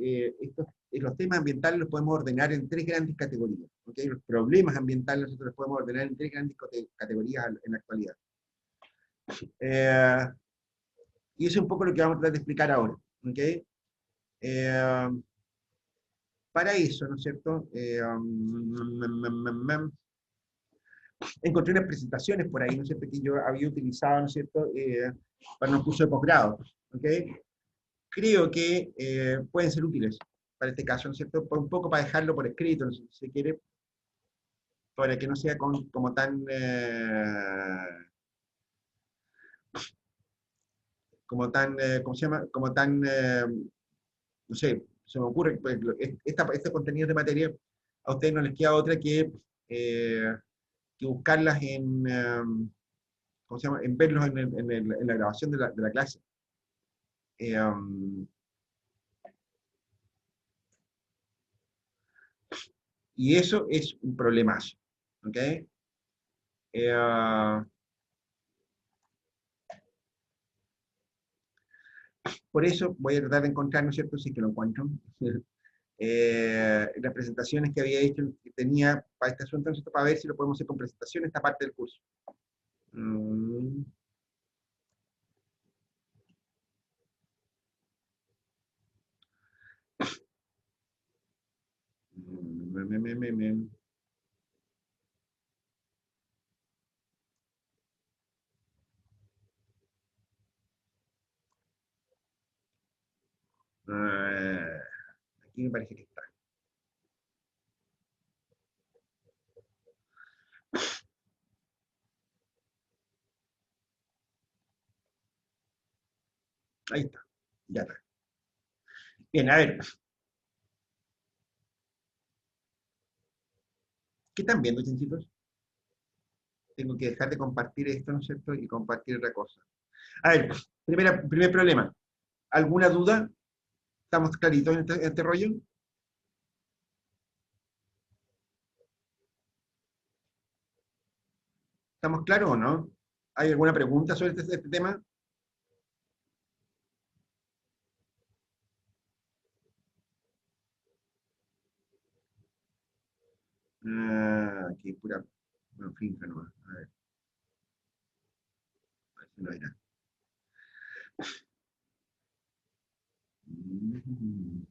los temas ambientales los podemos ordenar en tres grandes categorías, ¿ok? Los problemas ambientales nosotros los podemos ordenar en tres grandes categorías en la actualidad. Eh, y eso es un poco lo que vamos a tratar de explicar ahora, ¿ok? Eh, para eso, ¿no es cierto?, encontré unas presentaciones por ahí, ¿no es cierto?, que yo había utilizado, ¿no es cierto?, para un curso de posgrado, ¿ok? Creo que pueden ser útiles para este caso, ¿no es cierto?, un poco para dejarlo por escrito, ¿no? Si se quiere, para que no sea como tan, ¿cómo se llama?, como tan, no sé, se me ocurre, pues, este contenido de materia, a ustedes no les queda otra eh, que buscarlas ¿cómo se llama?, en verlos en la grabación de la clase. Um, y eso es un problemazo, ¿ok? Uh, por eso voy a tratar de encontrar, ¿no es cierto?, si es que lo encuentro, las presentaciones que había hecho, que tenía para este asunto, ¿no es cierto?, para ver si lo podemos hacer con presentación esta parte del curso. Mm. Ah, aquí me parece que está. Ahí está. Ya está. Bien, a ver. ¿Qué están viendo, chanchitos? Tengo que dejar de compartir esto, ¿no es cierto?, y compartir otra cosa. A ver, primer problema. ¿Alguna duda? ¿Estamos claritos en este rollo? ¿Estamos claros o no? ¿Hay alguna pregunta sobre este tema? Aquí pura, bueno, finja nomás. A ver si no era. Mm.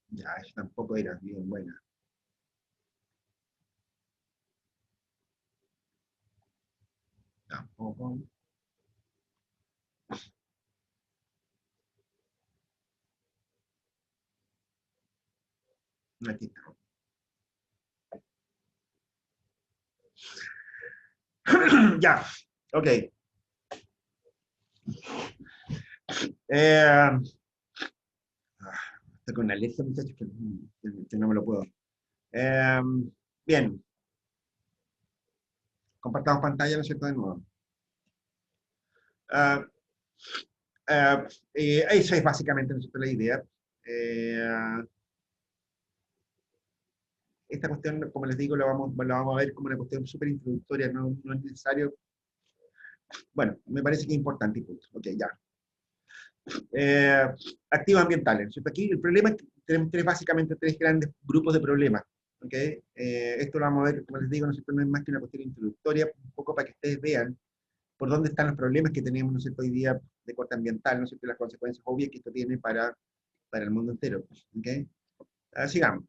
Ya, eso tampoco era bien buena. Tampoco. Aquí está. Ya, ok. Eh, estoy con una alergia, muchachos, que no me lo puedo. Eh, bien, compartamos pantalla, ¿no es cierto? De nuevo. Ah, eso es básicamente, ¿no es cierto?, la idea. Eh, esta cuestión, como les digo, la vamos a ver como una cuestión súper introductoria, no es necesario. Bueno, me parece que es importante y punto. Ok, ya. Eh, activos ambientales, ¿no es cierto? Aquí el problema es que tenemos básicamente tres grandes grupos de problemas. ¿Ok? Esto lo vamos a ver, como les digo, ¿no es cierto?, no es más que una cuestión introductoria, un poco para que ustedes vean por dónde están los problemas que tenemos, ¿no es cierto?, hoy día de corte ambiental, ¿no es cierto?, y las consecuencias obvias que esto tiene para el mundo entero. ¿Ok? Sigamos.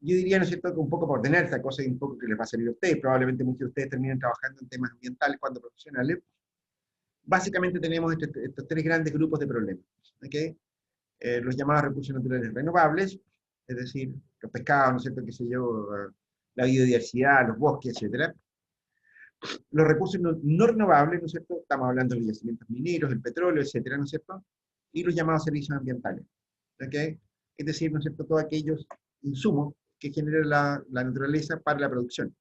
Yo diría, ¿no es cierto?, que un poco por ordenar esta cosa y un poco que les va a servir a ustedes, probablemente muchos de ustedes terminen trabajando en temas ambientales cuando profesionales. Básicamente tenemos estos tres grandes grupos de problemas. ¿Ok? Los llamados recursos naturales renovables, es decir, los pescados, ¿no es cierto?, qué sé yo, la biodiversidad, los bosques, etcétera. Los recursos no renovables, ¿no es cierto?, estamos hablando de los yacimientos mineros, el petróleo, etcétera, ¿no es cierto?, y los llamados servicios ambientales. ¿Ok? Es decir, ¿no es cierto?, todos aquellos insumos que genera la naturaleza para la producción.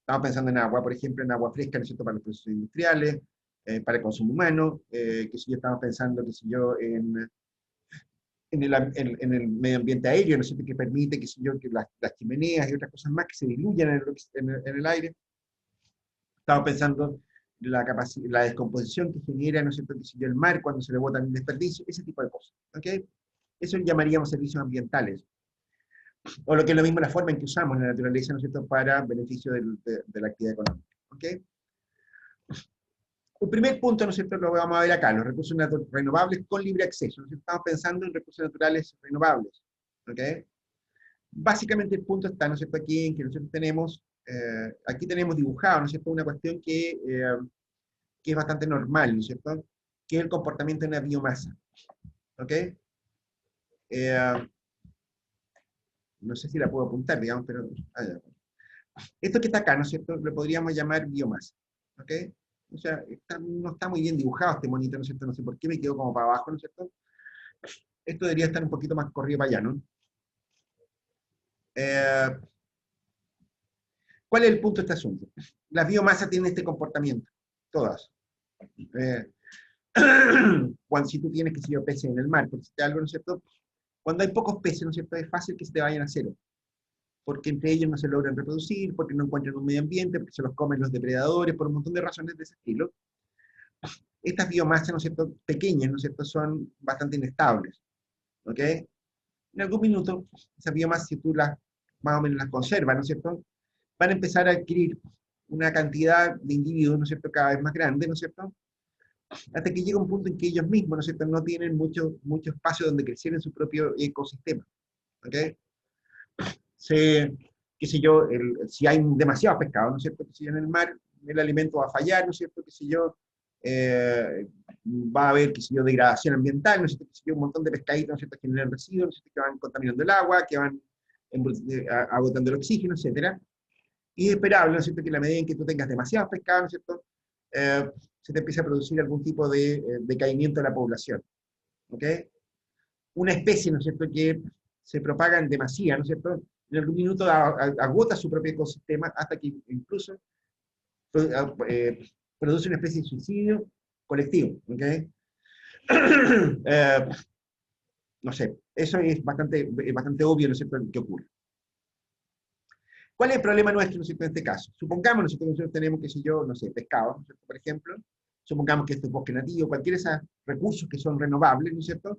Estamos pensando en agua, por ejemplo, en agua fresca, ¿no es cierto?, para los procesos industriales, para el consumo humano, que si yo estamos pensando, que si yo, en el medio ambiente aéreo, ¿no es cierto?, que permite, que si yo, que las chimeneas y otras cosas más que se diluyan en el aire. Estamos pensando la descomposición que genera, ¿no es cierto?, que si yo, el mar cuando se le bota el desperdicio, ese tipo de cosas. ¿Ok? Eso llamaríamos servicios ambientales. O lo que es lo mismo la forma en que usamos la naturaleza, ¿no es cierto?, para beneficio de la actividad económica. ¿Ok? Un primer punto, ¿no es cierto?, lo vamos a ver acá, los recursos renovables con libre acceso. ¿No es cierto? Estamos pensando en recursos naturales renovables. ¿Ok? Básicamente el punto está, ¿no es cierto?, aquí en que nosotros tenemos, aquí tenemos dibujado, ¿no es cierto?, una cuestión que es bastante normal, ¿no es cierto?, que es el comportamiento de una biomasa. ¿Ok? Eh, no sé si la puedo apuntar, digamos, pero... esto que está acá, ¿no es cierto?, lo podríamos llamar biomasa. ¿Ok? O sea, no está muy bien dibujado este monito, ¿no es cierto? No sé por qué me quedo como para abajo, ¿no es cierto? Esto debería estar un poquito más corrido para allá, ¿no? Eh, ¿Cuál es el punto de este asunto? Las biomasas tienen este comportamiento, todas. Eh, cuando si tú tienes, que si yo, peces en el mar, por decirte algo, ¿no es cierto? Cuando hay pocos peces, ¿no es cierto?, es fácil que se te vayan a cero, porque entre ellos no se logran reproducir, porque no encuentran un medio ambiente, porque se los comen los depredadores, por un montón de razones de ese estilo. Estas biomasas, ¿no es cierto?, pequeñas, ¿no es cierto?, son bastante inestables. ¿Ok? En algún minuto, esas biomasas, si tú las más o menos las conservas, ¿no es cierto?, van a empezar a adquirir una cantidad de individuos, ¿no es cierto?, cada vez más grande, ¿no es cierto?, hasta que llega un punto en que ellos mismos, ¿no es cierto?, no tienen mucho espacio donde crecer en su propio ecosistema. ¿Ok? Se, qué sé yo, si hay demasiado pescado, ¿no es cierto?, que si en el mar el alimento va a fallar, ¿no es cierto?, que si yo, va a haber, qué sé yo, degradación ambiental, ¿no es cierto?, que si yo, un montón de pescaditos, ¿no es cierto?, que generan residuos, ¿no es cierto?, que van contaminando el agua, que van agotando el oxígeno, etcétera. Y es esperable, ¿no es cierto?, que en la medida en que tú tengas demasiados pescados, ¿no es cierto?, se te empieza a producir algún tipo de decaimiento de la población. ¿Ok? Una especie, ¿no es cierto?, que se propaga en demasía, ¿no es cierto?, en algún minuto agota su propio ecosistema hasta que incluso eh, produce una especie de suicidio colectivo. ¿Ok? eh, no sé, eso es bastante obvio, ¿no es cierto?, que ocurre. ¿Cuál es el problema nuestro, ¿no es cierto?, en este caso? Supongamos, ¿no es cierto?, que nosotros tenemos, qué sé yo, no sé, pescados, ¿no es cierto?, por ejemplo. Supongamos que esto es bosque nativo, cualquiera de esos recursos que son renovables, ¿no es cierto?,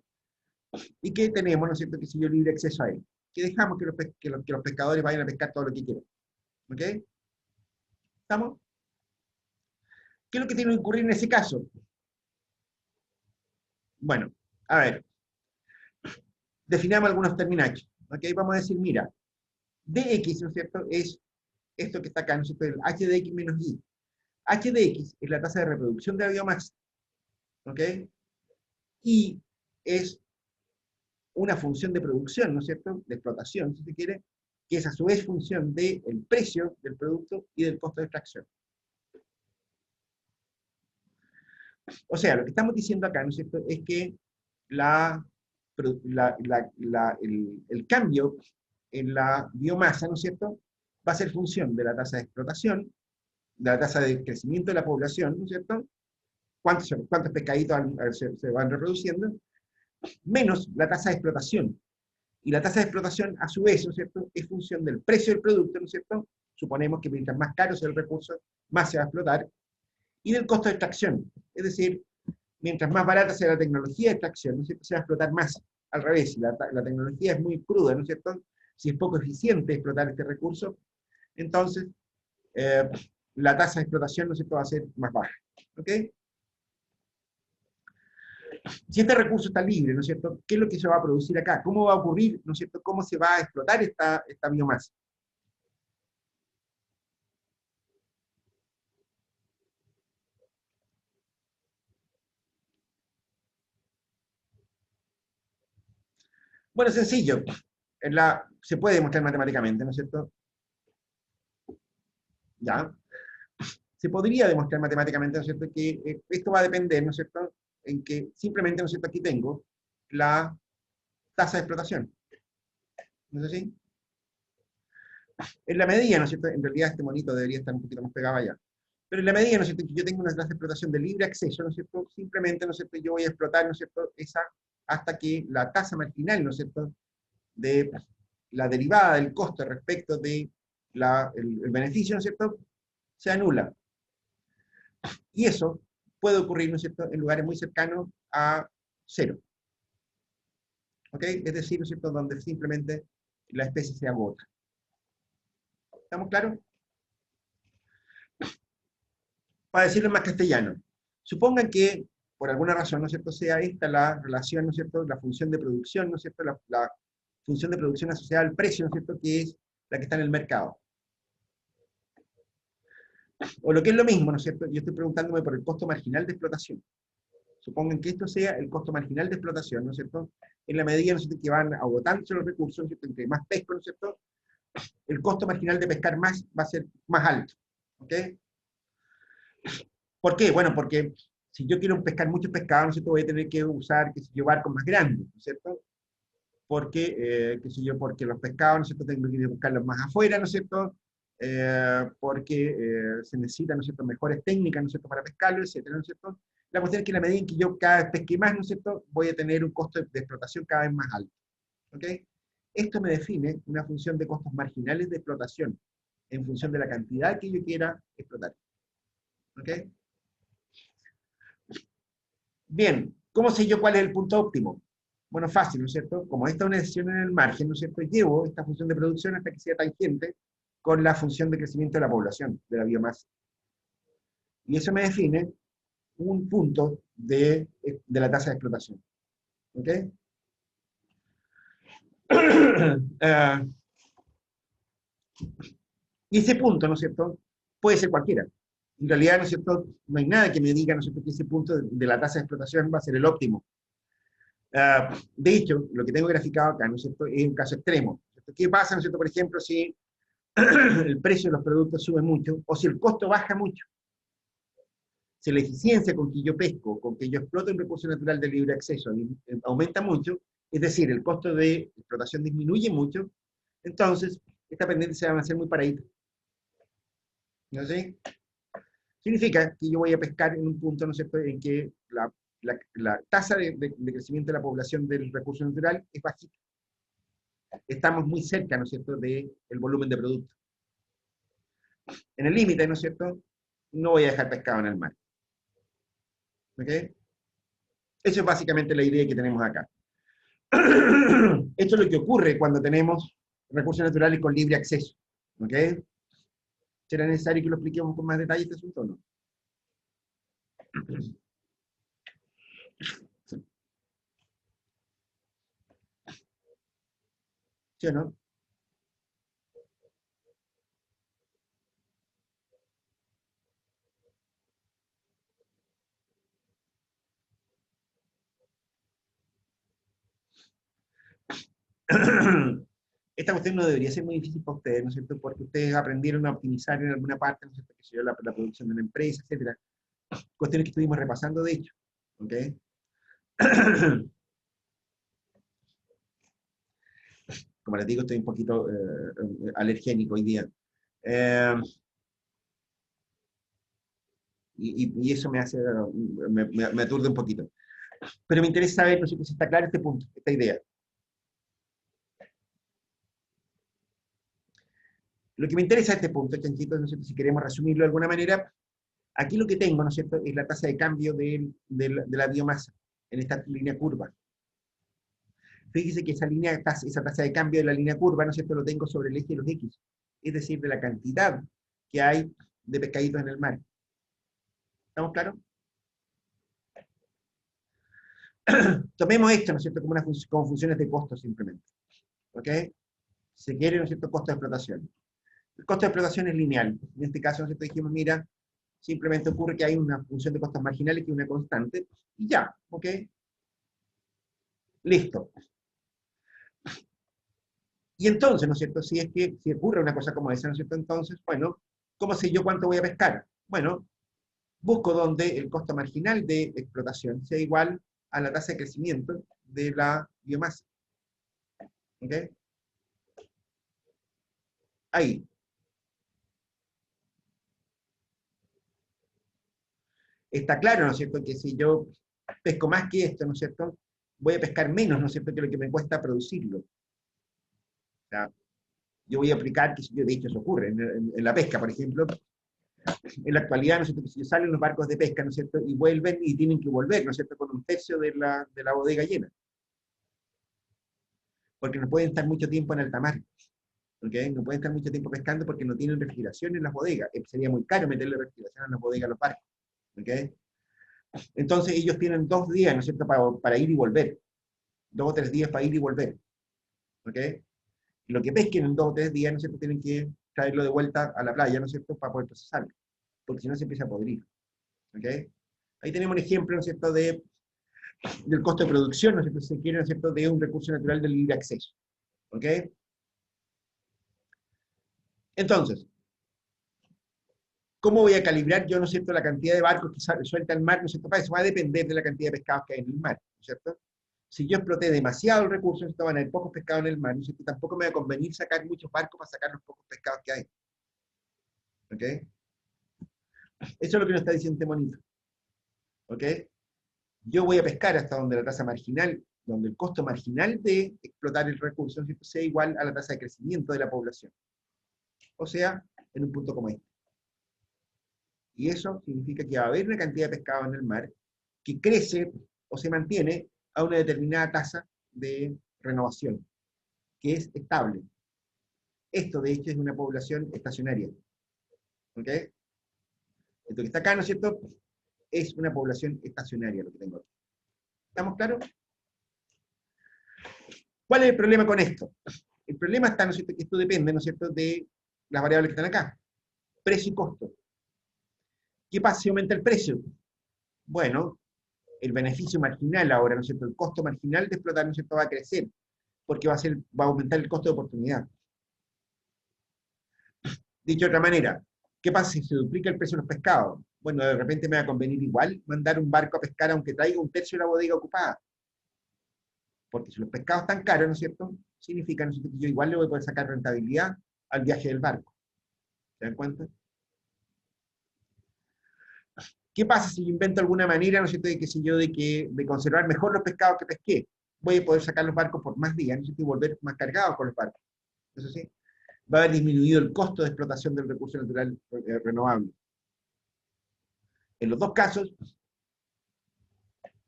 y que tenemos, ¿no es cierto?, que si yo, libre acceso a él, que dejamos que los pescadores vayan a pescar todo lo que quieran. ¿Ok? ¿Estamos? ¿Qué es lo que tiene que ocurrir en ese caso? Bueno, a ver, definamos algunos terminachos. ¿Ok? Vamos a decir, mira, dx, ¿no es cierto?, es esto que está acá, ¿no es cierto?, el h de x menos y. H de x es la tasa de reproducción de la biomasa. ¿Ok? Y es una función de producción, ¿no es cierto?, de explotación, si se quiere, que es a su vez función del precio del producto y del costo de extracción. O sea, lo que estamos diciendo acá, ¿no es cierto?, es que el cambio en la biomasa, ¿no es cierto?, va a ser función de la tasa de explotación, de la tasa de crecimiento de la población, ¿no es cierto?, cuántos pescaditos se van reproduciendo, menos la tasa de explotación. Y la tasa de explotación, a su vez, ¿no es cierto?, es función del precio del producto, ¿no es cierto? Suponemos que mientras más caro sea el recurso, más se va a explotar, y del costo de extracción. Es decir, mientras más barata sea la tecnología de extracción, ¿no es cierto?, se va a explotar más. Al revés, si la tecnología es muy cruda, ¿no es cierto?, si es poco eficiente explotar este recurso, entonces eh, la tasa de explotación, ¿no es cierto?, va a ser más baja. ¿Ok? Si este recurso está libre, ¿no es cierto?, ¿qué es lo que se va a producir acá? ¿Cómo va a ocurrir, ¿no es cierto?, cómo se va a explotar esta biomasa? Bueno, es sencillo. Se puede demostrar matemáticamente, ¿no es cierto? ¿Ya? Se podría demostrar matemáticamente, ¿no es cierto?, que esto va a depender, ¿no es cierto?, en que simplemente, ¿no es cierto?, aquí tengo la tasa de explotación. ¿No es así? En la medida, ¿no es cierto?, en realidad este monito debería estar un poquito más pegado allá. Pero en la medida, ¿no es cierto?, que yo tengo una tasa de explotación de libre acceso, ¿no es cierto?, simplemente, ¿no es cierto?, yo voy a explotar, ¿no es cierto?, esa hasta que la tasa marginal, ¿no es cierto?, de la derivada del costo respecto de el beneficio, ¿no es cierto?, se anula. Y eso puede ocurrir, ¿no es cierto?, en lugares muy cercanos a cero. ¿Ok? Es decir, ¿no es cierto?, donde simplemente la especie se agota. ¿Estamos claros? Para decirlo en más castellano, supongan que, por alguna razón, ¿no es cierto?, sea esta la relación, ¿no es cierto?, la función de producción, ¿no es cierto?, la función de producción asociada al precio, ¿no es cierto?, que es la que está en el mercado. O lo que es lo mismo, ¿no es cierto?, yo estoy preguntándome por el costo marginal de explotación. Supongan que esto sea el costo marginal de explotación, ¿no es cierto?, en la medida, ¿no es cierto?, que van agotándose los recursos, ¿no es cierto?, entre más pesco, ¿no es cierto?, el costo marginal de pescar más va a ser más alto. ¿Ok? ¿Por qué? Bueno, porque si yo quiero pescar muchos pescados, ¿no es cierto?, voy a tener que usar, qué sé yo, barcos más grandes, ¿no es cierto? Porque, qué sé yo, porque los pescados, ¿no es cierto?, tengo que ir a buscarlos más afuera, ¿no es cierto?, porque se necesitan, ¿no es cierto?, mejores técnicas, ¿no es cierto?, para pescarlo, etcétera, ¿no es cierto? La cuestión es que en la medida en que yo cada vez pesque más, ¿no es cierto?, voy a tener un costo de explotación cada vez más alto. ¿Ok? Esto me define una función de costos marginales de explotación, en función de la cantidad que yo quiera explotar. ¿Ok? Bien, ¿cómo sé yo cuál es el punto óptimo? Bueno, fácil, ¿no es cierto? Como esta es una decisión en el margen, ¿no es cierto?, llevo esta función de producción hasta que sea tangente con la función de crecimiento de la población, de la biomasa. Y eso me define un punto de la tasa de explotación. ¿Ok? Uh, y ese punto, ¿no es cierto?, puede ser cualquiera. En realidad, ¿no es cierto?, no hay nada que me diga, ¿no es cierto?, que ese punto de la tasa de explotación va a ser el óptimo. De hecho, lo que tengo graficado acá, ¿no es cierto?, es un caso extremo. ¿Qué pasa, ¿no es cierto?, por ejemplo, si el precio de los productos sube mucho o si el costo baja mucho? Si la eficiencia con que yo pesco, con que yo exploto un recurso natural de libre acceso aumenta mucho, es decir, el costo de explotación disminuye mucho, entonces esta pendiente se va a hacer muy paradita. ¿No sé? Significa que yo voy a pescar en un punto, ¿no es cierto?, en que la tasa de crecimiento de la población del recurso natural es bajita. Estamos muy cerca, ¿no es cierto?, del volumen de producto. En el límite, ¿no es cierto?, no voy a dejar pescado en el mar. ¿Ok? Eso es básicamente la idea que tenemos acá. Esto es lo que ocurre cuando tenemos recursos naturales con libre acceso. ¿Ok? ¿Será necesario que lo expliquemos con más detalle este asunto o no? ¿Sí o no? Esta cuestión no debería ser muy difícil para ustedes, ¿no es cierto? Porque ustedes aprendieron a optimizar en alguna parte, ¿no es cierto? Que sea la producción de una empresa, etcétera. Cuestiones que estuvimos repasando, de hecho. ¿Ok? Como les digo, estoy un poquito alergénico hoy día. Eh, y eso me hace, me aturde un poquito. Pero me interesa saber, no sé si está claro este punto, esta idea. Lo que me interesa este punto, chanchitos, ¿no es cierto? Si queremos resumirlo de alguna manera, aquí lo que tengo, ¿no es cierto?, es la tasa de cambio de la biomasa en esta línea curva. Fíjese que esa tasa de cambio de la línea curva, ¿no es cierto?, lo tengo sobre el eje de los X, es decir, de la cantidad que hay de pescaditos en el mar. ¿Estamos claros? Tomemos esto, ¿no es cierto?, como funciones de costo simplemente. ¿Ok? Se quiere, ¿no es cierto?, costo de explotación. El costo de explotación es lineal. En este caso, ¿no es cierto?, dijimos, mira, simplemente ocurre que hay una función de costos marginales que es una constante, y ya, ¿ok? Listo. Y entonces, ¿no es cierto?, si ocurre una cosa como esa, ¿no es cierto?, entonces, bueno, ¿cómo sé yo cuánto voy a pescar? Bueno, busco donde el costo marginal de explotación sea igual a la tasa de crecimiento de la biomasa. ¿Ok? Ahí. Está claro, ¿no es cierto?, que si yo pesco más que esto, ¿no es cierto?, voy a pescar menos, ¿no es cierto?, que lo que me cuesta producirlo. O sea, yo voy a aplicar, que de hecho eso ocurre en la pesca, por ejemplo, en la actualidad, ¿no es cierto?, que si salen los barcos de pesca, ¿no es cierto?, y vuelven y tienen que volver, ¿no es cierto?, con un tercio de la bodega llena, porque no pueden estar mucho tiempo en alta mar, ¿ok? No pueden estar mucho tiempo pescando porque no tienen refrigeración en las bodegas. Sería muy caro meterle refrigeración a las bodegas a los barcos, ¿ok? Entonces ellos tienen 2 días, ¿no es cierto?, para ir y volver, 2 o 3 días para ir y volver, ¿ok? Lo que pesquen en 2 o 3 días, ¿no es cierto?, tienen que traerlo de vuelta a la playa, ¿no es cierto?, para poder procesarlo, porque si no se empieza a podrir, ¿ok? Ahí tenemos un ejemplo, ¿no es cierto?, del costo de producción, ¿no es cierto?, si se quiere, ¿no es cierto?, de un recurso natural de libre acceso, ¿ok? Entonces, ¿cómo voy a calibrar yo, ¿no es cierto?, la cantidad de barcos que suelta el mar, ¿no es cierto? Para eso va a depender de la cantidad de pescados que hay en el mar, ¿no es cierto? Si yo exploté demasiado el recurso, ¿no? Van a haber pocos pescados en el mar, ¿no es cierto? Tampoco me va a convenir sacar muchos barcos para sacar los pocos pescados que hay, ¿ok? Eso es lo que nos está diciendo este monito, ¿ok? Yo voy a pescar hasta donde la tasa marginal, donde el costo marginal de explotar el recurso, ¿no es cierto?, sea igual a la tasa de crecimiento de la población. O sea, en un punto como este. Y eso significa que va a haber una cantidad de pescado en el mar que crece o se mantiene a una determinada tasa de renovación, que es estable. Esto, de hecho, es una población estacionaria. ¿Ok? Esto que está acá, ¿no es cierto?, es una población estacionaria lo que tengo aquí. ¿Estamos claros? ¿Cuál es el problema con esto? El problema está, ¿no es cierto?, que esto depende, ¿no es cierto?, de las variables que están acá. Precio y costo. ¿Qué pasa si aumenta el precio? Bueno, el beneficio marginal ahora, ¿no es cierto?, el costo marginal de explotar, ¿no es cierto?, va a crecer, porque va a aumentar el costo de oportunidad. Dicho de otra manera, ¿qué pasa si se duplica el precio de los pescados? Bueno, de repente me va a convenir igual mandar un barco a pescar aunque traiga un tercio de la bodega ocupada. Porque si los pescados están caros, ¿no es cierto?, significa, ¿no es cierto?, que yo igual le voy a poder sacar rentabilidad al viaje del barco. ¿Se dan cuenta? ¿Qué pasa si yo invento alguna manera, ¿no es cierto?, de que, si yo, de conservar mejor los pescados que pesqué? Voy a poder sacar los barcos por más días, ¿no es cierto?, y volver más cargados con los barcos. Eso sí, va a haber disminuido el costo de explotación del recurso natural renovable. En los dos casos,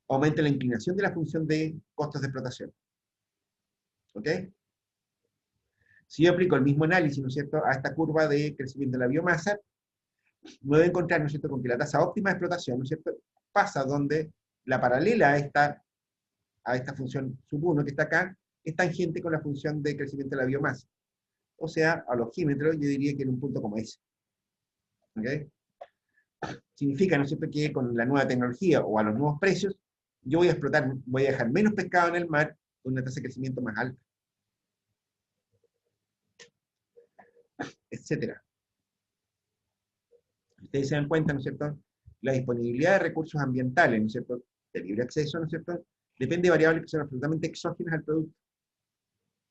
aumenta la inclinación de la función de costos de explotación. ¿Ok? Si yo aplico el mismo análisis, ¿no es cierto?, a esta curva de crecimiento de la biomasa, me voy a encontrar, ¿no es cierto?, con que la tasa óptima de explotación, ¿no es cierto?, pasa donde la paralela a esta función sub 1 que está acá, es tangente con la función de crecimiento de la biomasa. O sea, a los ojímetros yo diría que en un punto como ese. ¿Ok? Significa, ¿no es cierto?, que con la nueva tecnología o a los nuevos precios, yo voy a explotar, voy a dejar menos pescado en el mar con una tasa de crecimiento más alta. etcétera. Ustedes se dan cuenta, ¿no es cierto? La disponibilidad de recursos ambientales, ¿no es cierto?, de libre acceso, ¿no es cierto?, depende de variables que son absolutamente exógenas al producto.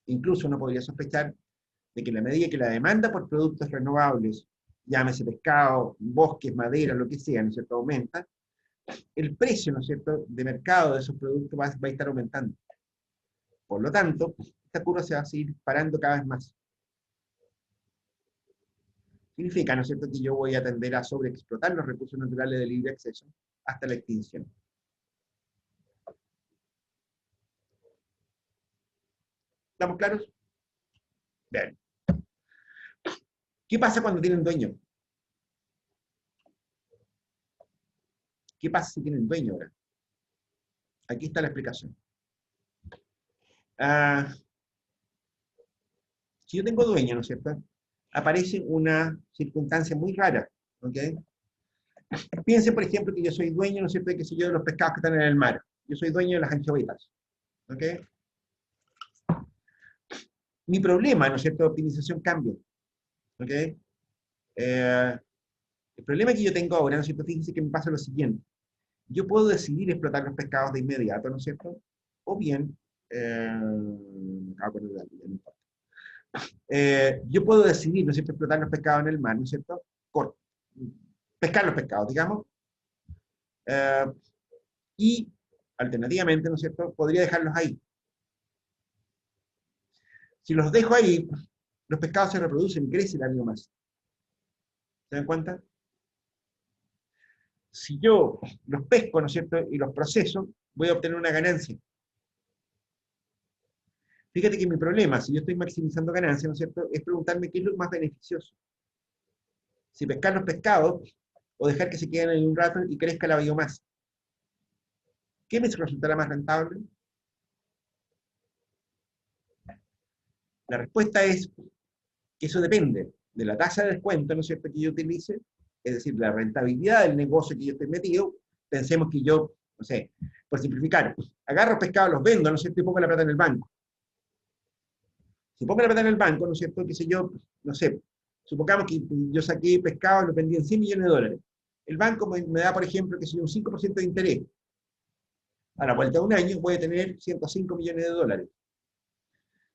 Incluso uno podría sospechar de que en la medida que la demanda por productos renovables, llámese pescado, bosques, madera, lo que sea, ¿no es cierto?, aumenta, el precio, ¿no es cierto?, de mercado de esos productos va a estar aumentando. Por lo tanto, esta curva se va a seguir parando cada vez más. Significa, ¿no es cierto?, que yo voy a tender a sobreexplotar los recursos naturales de libre acceso hasta la extinción. ¿Estamos claros? Bien. ¿Qué pasa cuando tienen dueño? ¿Qué pasa si tienen dueño ahora? Aquí está la explicación. Si yo tengo dueño, ¿no es cierto?, aparece una circunstancia muy rara, ¿ok? Piensen, por ejemplo, que yo soy dueño, ¿no es cierto?, de, qué sé yo, de los pescados que están en el mar. Yo soy dueño de las anchovitas, ¿ok? Mi problema, ¿no es cierto?, de optimización cambia, ¿ok? El problema que yo tengo ahora, ¿no es cierto?, fíjense que me pasa lo siguiente. Yo puedo decidir explotar los pescados de inmediato, ¿no es cierto? O bien, yo puedo decidir, ¿no es cierto?, explotar los pescados en el mar, ¿no es cierto?, pescar los pescados, digamos, eh, y alternativamente, ¿no es cierto?, podría dejarlos ahí. Si los dejo ahí, los pescados se reproducen, crece la biomasa. ¿Se dan cuenta? Si yo los pesco, ¿no es cierto?, y los proceso, voy a obtener una ganancia. Fíjate que mi problema, si yo estoy maximizando ganancias, ¿no es cierto?, es preguntarme qué es lo más beneficioso. Si pescar los pescados, o dejar que se queden ahí un rato y crezca la biomasa. ¿Qué me resultará más rentable? La respuesta es que eso depende de la tasa de descuento, ¿no es cierto?, que yo utilice, es decir, la rentabilidad del negocio que yo estoy metido. Pensemos que yo, no sé, por simplificar, agarro pescados, los vendo, ¿no es cierto?, y pongo la plata en el banco. Si pongo la plata en el banco, ¿no es cierto?, qué sé yo, no sé, supongamos que yo saqué pescado y lo vendí en 100 millones de dólares. El banco me da, por ejemplo, que sé yo, un 5% de interés. A la vuelta de un año voy a tener 105 millones de dólares.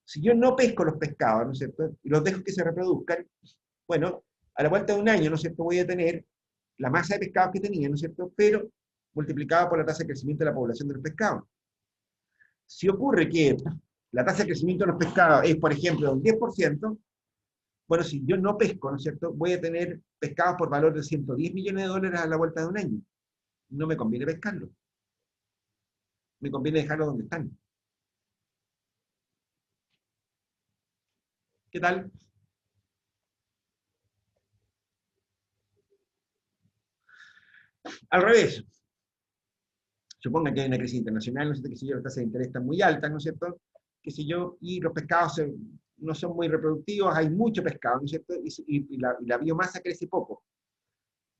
Si yo no pesco los pescados, ¿no es cierto?, y los dejo que se reproduzcan, bueno, a la vuelta de un año, ¿no es cierto?, voy a tener la masa de pescados que tenía, ¿no es cierto?, pero multiplicada por la tasa de crecimiento de la población de los pescados. Si ocurre que la tasa de crecimiento de los pescados es, por ejemplo, de un 10%, bueno, si yo no pesco, ¿no es cierto?, voy a tener pescados por valor de 110 millones de dólares a la vuelta de un año. No me conviene pescarlos. Me conviene dejarlos donde están. ¿Qué tal? Al revés. Supongan que hay una crisis internacional, no sé qué sé yo, las tasas de interés están muy altas, ¿no es cierto?, qué sé yo, y los pescados no son muy reproductivos, hay mucho pescado, ¿no es cierto?, y la biomasa crece poco.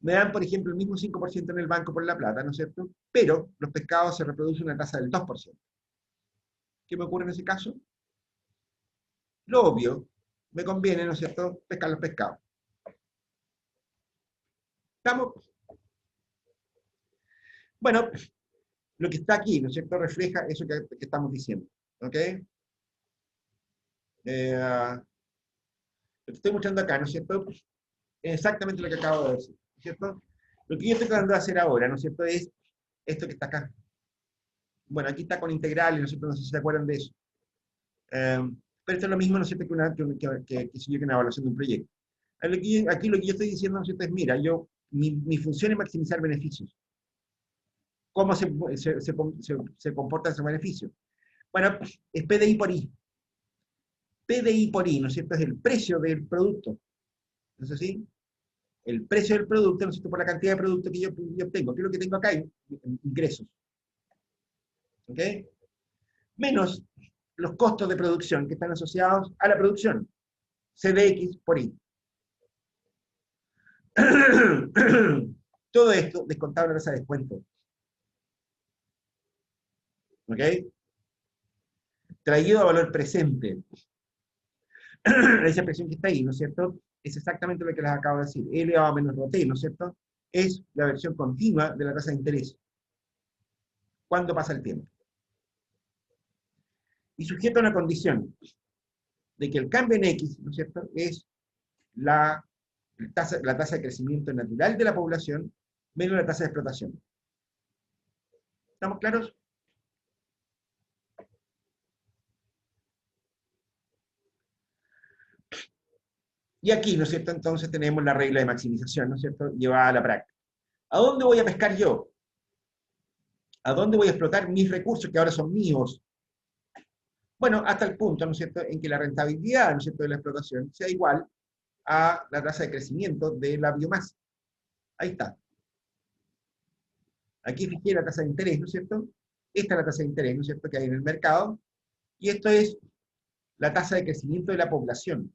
Me dan, por ejemplo, el mismo 5% en el banco por la plata, ¿no es cierto?, pero los pescados se reproducen a una tasa del 2%. ¿Qué me ocurre en ese caso? Lo obvio, me conviene, ¿no es cierto?, pescar los pescados. ¿Estamos? Bueno, lo que está aquí, ¿no es cierto?, refleja eso que estamos diciendo, ¿ok? Lo que estoy mostrando acá, ¿no es cierto?, es exactamente lo que acabo de decir, ¿no es cierto? Lo que yo estoy tratando de hacer ahora, ¿no es cierto?, es esto que está acá. Bueno, aquí está con integrales, ¿no es cierto?, no sé si se acuerdan de eso. Pero esto es lo mismo, ¿no es cierto?, que una evaluación de un proyecto. Aquí lo que yo estoy diciendo, ¿no es cierto?, es, mira, mi función es maximizar beneficios. ¿Cómo se comporta ese beneficio? Bueno, es PDI por I. PDI por I, ¿no es cierto?, es el precio del producto. ¿No es así? El precio del producto, ¿no es cierto?, por la cantidad de producto que yo obtengo. ¿Qué es lo que tengo acá? Ingresos. ¿Ok? Menos los costos de producción que están asociados a la producción. CDX por I. Todo esto descontado en la tasa de descuento. ¿Ok? Traído a valor presente. Esa expresión que está ahí, ¿no es cierto?, es exactamente lo que les acabo de decir. E elevado a menos ρt, ¿no es cierto? Es la versión continua de la tasa de interés. ¿Cuándo pasa el tiempo? Y sujeto a una condición de que el cambio en X, ¿no es cierto?, es la tasa de crecimiento natural de la población menos la tasa de explotación. ¿Estamos claros? Y aquí, ¿no es cierto?, entonces tenemos la regla de maximización, ¿no es cierto?, llevada a la práctica. ¿A dónde voy a pescar yo? ¿A dónde voy a explotar mis recursos que ahora son míos? Bueno, hasta el punto, ¿no es cierto?, en que la rentabilidad, ¿no es cierto?, de la explotación sea igual a la tasa de crecimiento de la biomasa. Ahí está. Aquí fijé la tasa de interés, ¿no es cierto? Esta es la tasa de interés, ¿no es cierto?, que hay en el mercado. Y esto es la tasa de crecimiento de la población,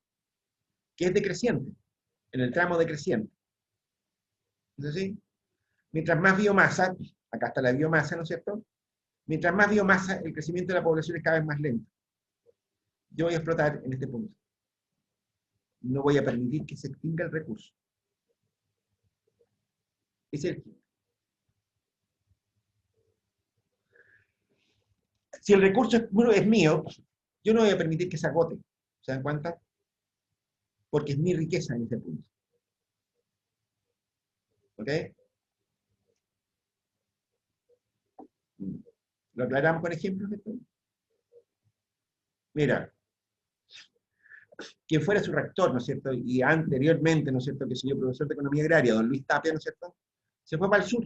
que es decreciente, en el tramo decreciente. ¿Es así? Mientras más biomasa, acá está la biomasa, ¿no es cierto? Mientras más biomasa, el crecimiento de la población es cada vez más lento. Yo voy a explotar en este punto. No voy a permitir que se extinga el recurso. Es el, si el recurso es mío, yo no voy a permitir que se agote. ¿Se dan cuenta? Porque es mi riqueza en este punto. ¿Ok? ¿Lo aclaramos con ejemplos? Mira, quien fuera su rector, ¿no es cierto? Y anteriormente, ¿no es cierto?, que señor profesor de Economía Agraria, don Luis Tapia, ¿no es cierto?, se fue para el sur,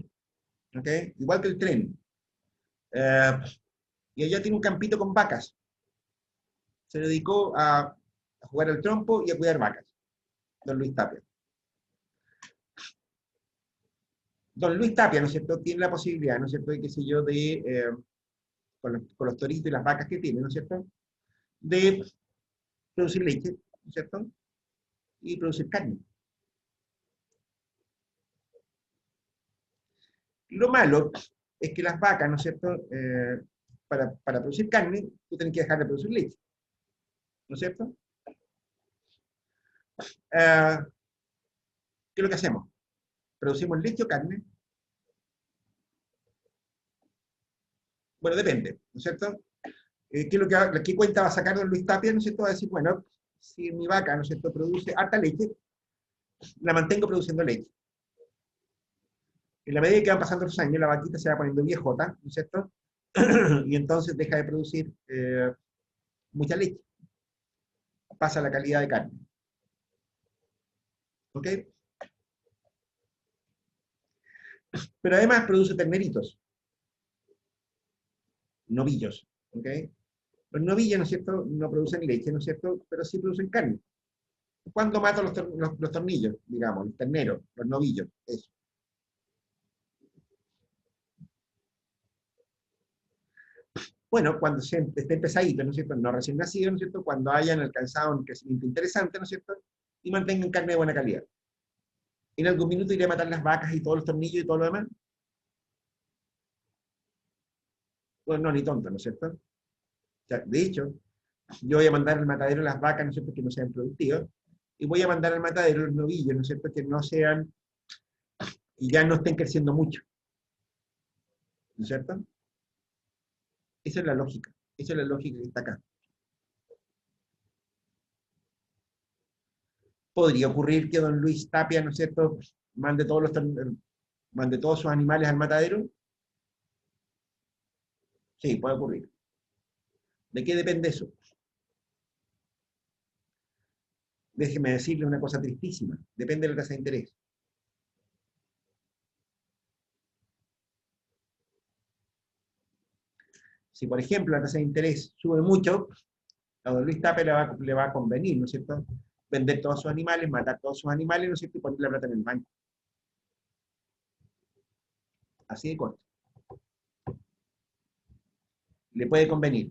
¿ok? Igual que el tren. Eh, y allá tiene un campito con vacas. Se dedicó a jugar al trompo y a cuidar vacas, don Luis Tapia. Don Luis Tapia, ¿no es cierto?, tiene la posibilidad, ¿no es cierto?, de, qué sé yo, con los toritos y las vacas que tiene, ¿no es cierto?, de producir leche, ¿no es cierto?, y producir carne. Lo malo es que las vacas, ¿no es cierto?, para producir carne, tú tienes que dejar de producir leche, ¿no es cierto? ¿Qué es lo que hacemos? ¿Producimos leche o carne? Bueno, depende, ¿no es cierto? ¿Qué, es lo que, qué cuenta va a sacar don Luis Tapia? ¿No es cierto? Va a decir, bueno, si mi vaca, ¿no es cierto?, produce harta leche, la mantengo produciendo leche. En la medida que van pasando los años, la vaquita se va poniendo viejota, ¿no es cierto? Y entonces deja de producir mucha leche. Pasa la calidad de carne. ¿Ok? Pero además produce terneritos, novillos. ¿Ok? Los novillos, ¿no es cierto?, no producen leche, ¿no es cierto?, pero sí producen carne. ¿Cuándo mato los tornillos? Digamos, los terneros, los novillos, eso. Bueno, cuando estén pesaditos, ¿no es cierto?, no recién nacidos, ¿no es cierto?, cuando hayan alcanzado un crecimiento interesante, ¿no es cierto?, y mantengan carne de buena calidad. En algún minuto iré a matar las vacas y todos los tornillos y todo lo demás. Bueno, no, ni tonto, ¿no es cierto? O sea, de hecho, yo voy a mandar al matadero las vacas, ¿no es cierto?, que no sean productivas, y voy a mandar al matadero los novillos, ¿no es cierto?, que no sean, y ya no estén creciendo mucho, ¿no es cierto? Esa es la lógica, esa es la lógica que está acá. Podría ocurrir que don Luis Tapia, ¿no es cierto?, mande todos sus animales al matadero. Sí, puede ocurrir. ¿De qué depende eso? Déjeme decirle una cosa tristísima. Depende de la tasa de interés. Si, por ejemplo, la tasa de interés sube mucho, a don Luis Tapia le va a convenir, ¿no es cierto?, vender todos sus animales, matar todos sus animales, ¿no es cierto?, y poner la plata en el banco. Así de corto. Le puede convenir.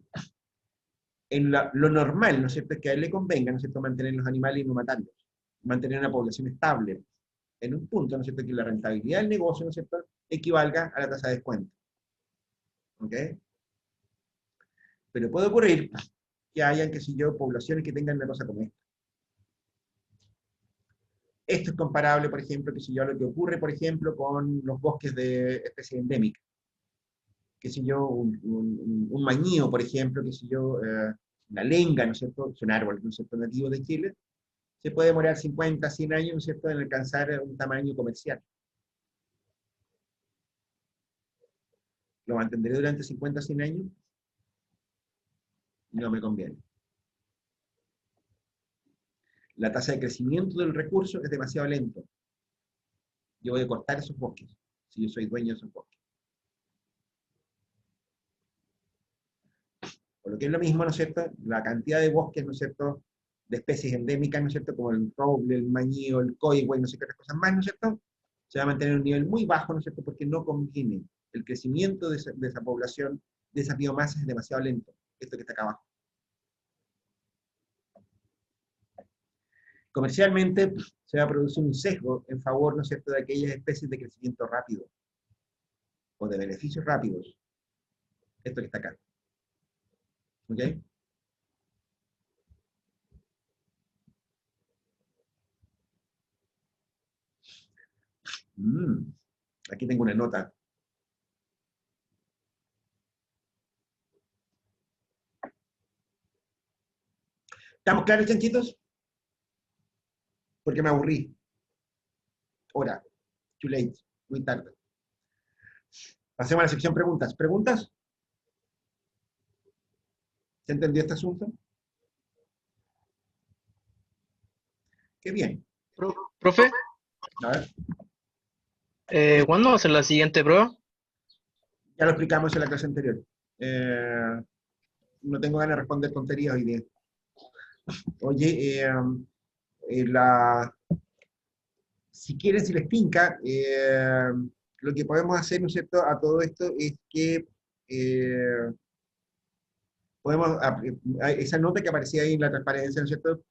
Lo normal, ¿no es cierto?, es que a él le convenga, ¿no es cierto?, mantener los animales y no matarlos. Mantener una población estable. En un punto, ¿no es cierto?, que la rentabilidad del negocio, ¿no es cierto?, equivalga a la tasa de descuento. ¿Ok? Pero puede ocurrir que hayan, qué sé yo, poblaciones que tengan una cosa como esta. Esto es comparable, por ejemplo, que si yo, a lo que ocurre, por ejemplo, con los bosques de especies endémicas. Que si yo, un mañío, por ejemplo, que si yo, la lenga, ¿no es cierto?, es un árbol, ¿no es cierto?, nativo de Chile, se puede demorar 50, 100 años, ¿no es cierto?, en alcanzar un tamaño comercial. ¿Lo mantendré durante 50, 100 años? No me conviene. La tasa de crecimiento del recurso es demasiado lento. Yo voy a cortar esos bosques, si yo soy dueño de esos bosques. Por lo que es lo mismo, ¿no es cierto?, la cantidad de bosques, ¿no es cierto?, de especies endémicas, ¿no es cierto?, como el roble, el mañío, el coigüe, no sé qué otras cosas más, ¿no es cierto?, se va a mantener en un nivel muy bajo, ¿no es cierto?, porque no conviene. El crecimiento de esa población, de esa biomasa, es demasiado lento. Esto que está acá abajo. Comercialmente, se va a producir un sesgo en favor, ¿no es cierto?, de aquellas especies de crecimiento rápido, o de beneficios rápidos. Esto que está acá. ¿Ok? Aquí tengo una nota. ¿Estamos claros, chanchitos? Porque me aburrí. Hora. Too late. Muy tarde. Pasemos a la sección preguntas. ¿Preguntas? ¿Se entendió este asunto? Qué bien. Profe, A ver, ¿cuándo va a ser la siguiente prueba? ya lo explicamos en la clase anterior. No tengo ganas de responder tonterías hoy día. Oye, si quieren, si les tinca, lo que podemos hacer, ¿no es cierto?, a todo esto es que podemos, esa nota que aparecía ahí en la transparencia, ¿no es cierto?,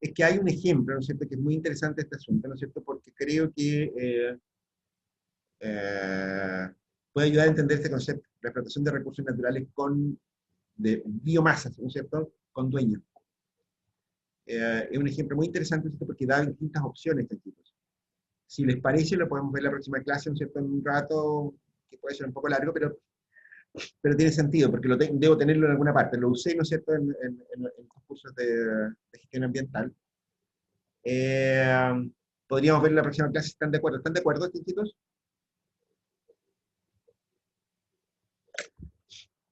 es que hay un ejemplo, ¿no es cierto?, que es muy interesante este asunto, ¿no es cierto?, porque creo que eh, puede ayudar a entender este concepto, la explotación de recursos naturales de biomasas, ¿no es cierto?, con dueños. Es un ejemplo muy interesante, ¿no es cierto?, porque da distintas opciones, chicos. Si les parece, lo podemos ver en la próxima clase, ¿no es cierto?, en un rato, que puede ser un poco largo, pero tiene sentido, porque debo tenerlo en alguna parte. Lo usé, ¿no es cierto?, en los cursos de gestión ambiental. Podríamos ver en la próxima clase si están de acuerdo. ¿Están de acuerdo, chicos?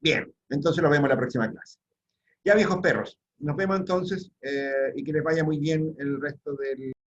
Bien, entonces lo vemos en la próxima clase. Ya, viejos perros, nos vemos entonces y que les vaya muy bien el resto del...